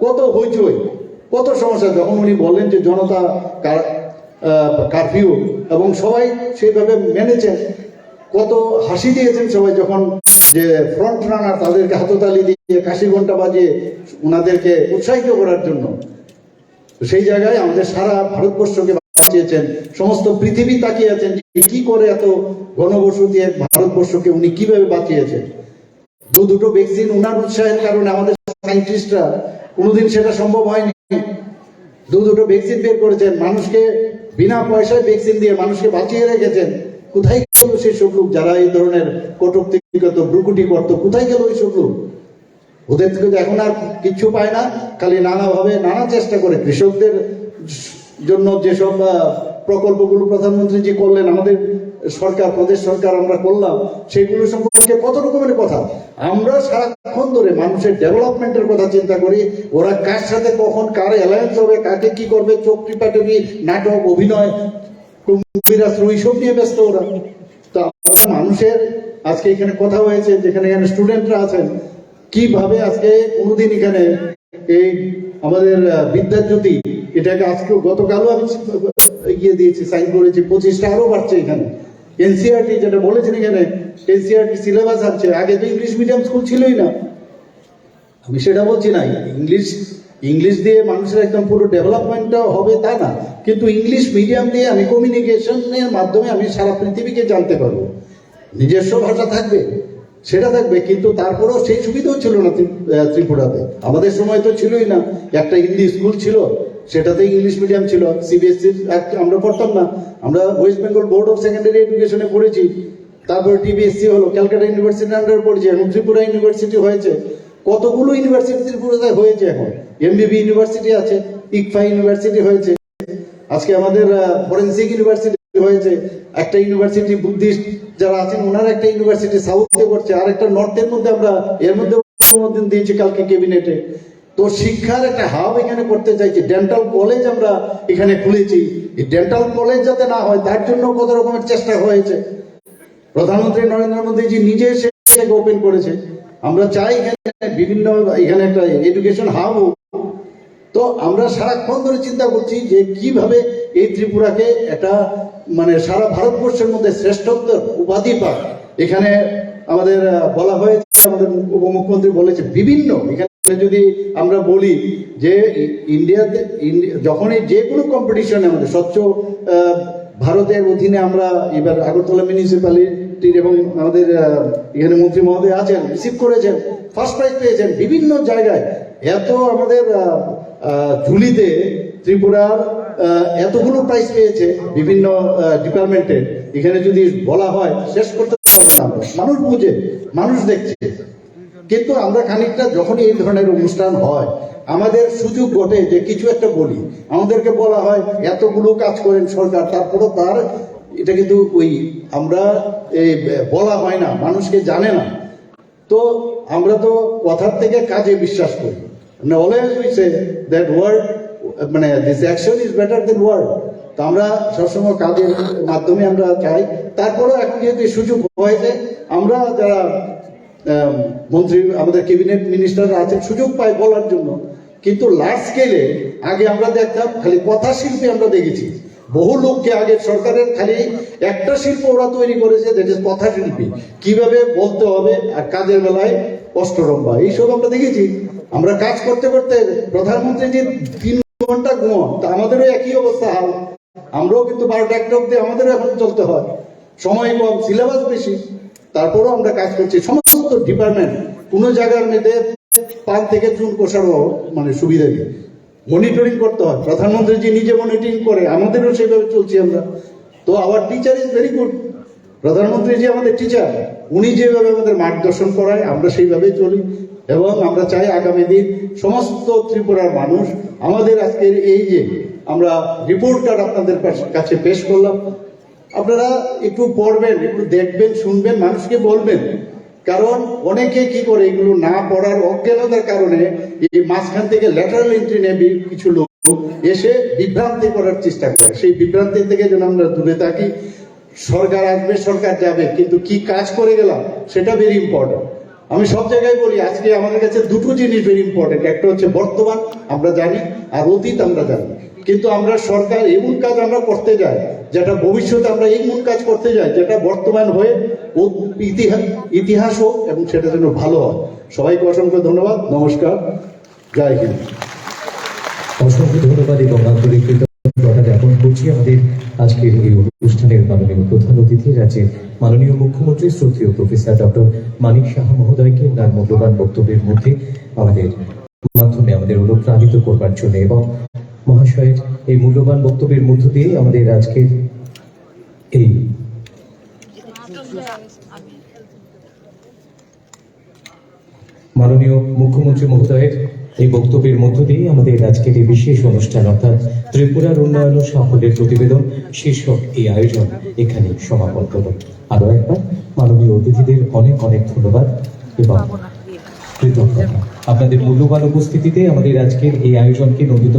Speaker 8: কত হইচই, কত সমস্যা, যখন উনি বললেন যে জনতা কারফিউ, এবং সবাই সেইভাবে মেনেছেন, কত হাসি দিয়েছেন সবাই, যখন যে ফ্রন্ট রানার তাদেরকে হাততালি দিয়ে কাশি ঘন্টা বাজিয়ে ওনাদেরকে উৎসাহিত করার জন্য। সেই জায়গায় আমাদের সারা ভারতবর্ষকে বাঁচিয়েছেন, সমস্ত পৃথিবী তাকিয়ে আছেন কি করে এত ঘনবসতি এক ভারতবর্ষকে উনি কিভাবে বাঁচিয়েছেন। দুটো ভ্যাকসিন উনার উৎসাহের কারণে আমাদের সায়েন্টিস্টরা, কোনোদিন সেটা সম্ভব হয়নি, দুটো ভ্যাকসিন বের করেছেন, মানুষকে বিনা পয়সায় ভ্যাকসিন দিয়ে মানুষকে বাঁচিয়ে রেখেছেন। কোথায় গেল সেই সব লোক যারা এই ধরনের কটূক্তি করত, ব্রুকুটি করতো, কোথায় গেল ওই সব লোক? ওদের থেকে এখন আর কিচ্ছু পায় না, খালি নানাভাবে নানা চেষ্টা করে কৃষকদের জন্য যেসব প্রকল্পগুলো প্রধানমন্ত্রীজি করলেন, আমাদের সরকার, প্রদেশ সরকার আমরা করলাম, সেগুলো সম্পর্কে কত রকমের কথা। আমরা সারাক্ষণ ধরে মানুষের ডেভেলপমেন্টের কথা চিন্তা করি, ওরা কার সাথে কখন কার অ্যালায়েন্স হবে, কাকে কি করবে, চোখ টিপাটিপি, নাটক, অভিনয়, এইসব নিয়ে ব্যস্ত ওরা। তো মানুষের আজকে এখানে কথা হয়েছে, যেখানে এখানে স্টুডেন্টরা আছেন, কিভাবে আজকে কোনোদিন এখানে এই আমাদের বিদ্যাজ্যোতি, এটাকে আজকে গতকালও আমি ইয়ে দিয়েছি, সাইন করেছি, 25টা আরো বাড়ছে এখানে। এনসিআরটি যেটা বলেছেন এখানে, এনসিআরটি সিলেবাস আছে, আগে তো ইংলিশ মিডিয়াম স্কুল ছিলই না, আমি সেটা বলছি না। ইংলিশ দিয়ে মানুষের একদম পুরো ডেভেলপমেন্টটা হবে তা না, কিন্তু ইংলিশ মিডিয়াম দিয়ে আমি কমিউনিকেশনের মাধ্যমে আমি সারা পৃথিবীকে জানতে পারবো। নিজস্ব ভাষা থাকবে, সেটা থাকবে, কিন্তু তারপরেও সেই সুবিধাও ছিল না ত্রিপুরাতে। আমাদের সময় তো ছিলই না, একটা হিন্দি স্কুল ছিল, সেটাতে ইংলিশ মিডিয়াম ছিল, সিবিএসসি আমরা পড়তাম না, আমরা West Bengal board of secondary এডুকেশনে পড়েছি, তারপরে টিবিএসসি হলো, ক্যালকাটা ইউনিভার্সিটির আন্ডারে পড়েছি, এখন ত্রিপুরা ইউনিভার্সিটি হয়েছে, কতগুলো ইউনিভার্সিটি ত্রিপুরাতে হয়েছে, এখন এমবিবি ইউনিভার্সিটি আছে, ইকফা ইউনিভার্সিটি হয়েছে, আজকে আমাদের ফরেন্সিক ইউনিভার্সিটি হয়েছে, একটা ইউনিভার্সিটি বুদ্ধিস্ট যারা আছেন ওনার একটা ইউনিভার্সিটি সাউথে করছে, আর একটা নর্থের মধ্যে আমরা এর মধ্যে অনুমোদন দিয়েছি কালকে ক্যাবিনেটে। তো শিক্ষার একটা হাব এখানে করতে চাইছি, ডেন্টাল কলেজ আমরা এখানে খুলেছি, এই ডেন্টাল কলেজ যাতে না হয় তার জন্য কত রকমের চেষ্টা হয়েছে। প্রধানমন্ত্রী নরেন্দ্র মোদীজি নিজে সেটাকে ওপেন করেছে। আমরা চাই এখানে বিভিন্ন এখানে একটা এডুকেশন হাব হোক। তো আমরা সারাক্ষণ ধরে চিন্তা করছি যে কিভাবে এই ত্রিপুরাকে একটা মানে সারা ভারতবর্ষের মধ্যে শ্রেষ্ঠত্বের উপাধি পায়। এখানে আমাদের বলা হয়েছে, আমাদের উপমুখ্যমন্ত্রী বলেছে বিভিন্ন, এখানে যদি আমরা বলি যে ইন্ডিয়াতে যখনই যে কোনো কম্পিটিশনে আমাদের স্বচ্ছ ভারতের অধীনে আমরা এবার আগরতলা মিউনিসিপ্যালিটির এবং আমাদের এখানে মন্ত্রী মহোদয় আছেন, রিসিভ করেছেন, ফার্স্ট প্রাইজ পেয়েছেন বিভিন্ন জায়গায়। এত আমাদের ঝুলিতে ত্রিপুরার এতগুলো প্রাইজ পেয়েছে বিভিন্ন ডিপার্টমেন্টে, এখানে যদি বলা হয় শেষ করতে পারবো না। মানুষ বুঝে, মানুষ দেখছে, কিন্তু আমরা খানিকটা যখনই এই ধরনের অনুষ্ঠান হয় আমাদের সুযোগ ঘটে যে কিছু একটা বলি, আমাদেরকে বলা হয় এতগুলো কাজ করেন সরকার, তারপরও তার এটা কিন্তু ওই আমরা বলা হয় না, মানুষকে জানে না। তো আমরা তো কথার থেকে কাজে বিশ্বাস করি। Always we say that word, this action is better than word. তো আমরা সবসময় কাজের মাধ্যমে আমরা চাই। তারপরেও এখন যেহেতু এই সুযোগ হয়েছে, আমরা যারা মন্ত্রী আমাদের ক্যাবিনেট মিনিস্টাররা আছেন সুযোগ পাই বলার জন্য। কিন্তু লার্জ স্কেলে আগে আমরা দেখতাম খালি কথা শিল্পী আমরা দেখেছি, বহু লোককে আগে সরকারের খালি একটা শিল্প ওরা তৈরি করেছে, যেটা কথা শিল্পী, কিভাবে বলতে হবে আর কাজের বেলায় অষ্টরম্ভা, এইসব আমরা দেখেছি। আমরা কাজ করতে করতে প্রধানমন্ত্রী যে 3 ঘন্টা ঘুমান, তা আমাদেরও একই অবস্থা হাল। আমরাও কিন্তু 12টা 1টা অব্দি আমাদেরও এখন চলতে হয়, সময় কম, সিলেবাস বেশি, তারপরেও আমরা কাজ করছি। সমস্ত ডিপার্টমেন্ট কোনো জায়গার মধ্যে পান থেকে চুন কষারও মানে সুবিধা নেই, মনিটরিং করতে হয়। প্রধানমন্ত্রী যে নিজে মনিটরিং করে, আমাদেরও সেভাবে চলছি আমরা। তো our teacher is very good. প্রধানমন্ত্রী যে আমাদের টিচার, উনি যেভাবে আমাদের মার্গদর্শন করায় আমরা সেইভাবেই চলি। এবং আমরা চাই আগামী দিন সমস্ত ত্রিপুরার মানুষ আমাদের আজকের এই যে আমরা রিপোর্ট কার্ড আপনাদের কাছে পেশ করলাম, আপনারা একটু পড়বেন, একটু দেখবেন, শুনবেন, মানুষকে বলবেন। কারণ অনেকে কি করে এগুলো না পড়ার অজ্ঞানতার কারণে এই মাঝখান থেকে ল্যাটারাল এন্ট্রি নেবে কিছু লোক এসে বিভ্রান্তি করার চেষ্টা করে। সেই বিভ্রান্তি থেকে যেন আমরা দূরে থাকি। সরকার আসবে, সরকার যাবে, কিন্তু কি কাজ করে গেলাম সেটা ভেরি ইম্পর্টেন্ট। আমি সব জায়গায় বলি আজকে আমাদের কাছে দুটো জিনিস ভেরি ইম্পর্টেন্ট, একটা হচ্ছে বর্তমান আমরা জানি, আর অতীত আমরা জানি। কিন্তু আমরা সরকার এমন কাজ আমরা করতে যাই যেটা ভবিষ্যতে আমরা এমন কাজ করতে যাই যেটা বর্তমান হয়ে ইতিহাস হোক এবং সেটা যেন ভালো হয়। সবাইকে অসংখ্য ধন্যবাদ, নমস্কার, জয় হিন্দ।
Speaker 2: অসংখ্য ধন্যবাদ এবং আন্তরিক কৃতজ্ঞতা জ্ঞাপন করছি আমাদের আজকের এই অনুষ্ঠানের মাননীয় প্রধান অতিথি, রাজ্যের মাননীয় মুখ্যমন্ত্রী শ্রদ্ধেয় প্রফেসর ডক্টর মানিক সাহা মহোদয়কে তার মূল্যবান বক্তব্যের মধ্যে আমাদের মাধ্যমে আমাদের অনুপ্রাণিত করবার জন্য এবং মহাশয়ের এই মূল্যবান বক্তব্যের মধ্য দিয়ে আমাদের আজকের এই মাননীয় মুখ্যমন্ত্রী মহোদয়ের এই বক্তব্যের মধ্য দিয়ে আমাদের আজকের এই বিশেষ অনুষ্ঠান অর্থাৎ ত্রিপুরার উন্নয়ন ও সাফল্যের প্রতিবেদন শীর্ষক এই আয়োজন এখানে সমাপন করব। আরো একবার মাননীয় অতিথিদের অনেক অনেক ধন্যবাদ এবং কৃতজ্ঞতা। আপনাদের মূল্যবান উপস্থিতিতে আমাদের আজকের এই আয়োজনকে নন্দিত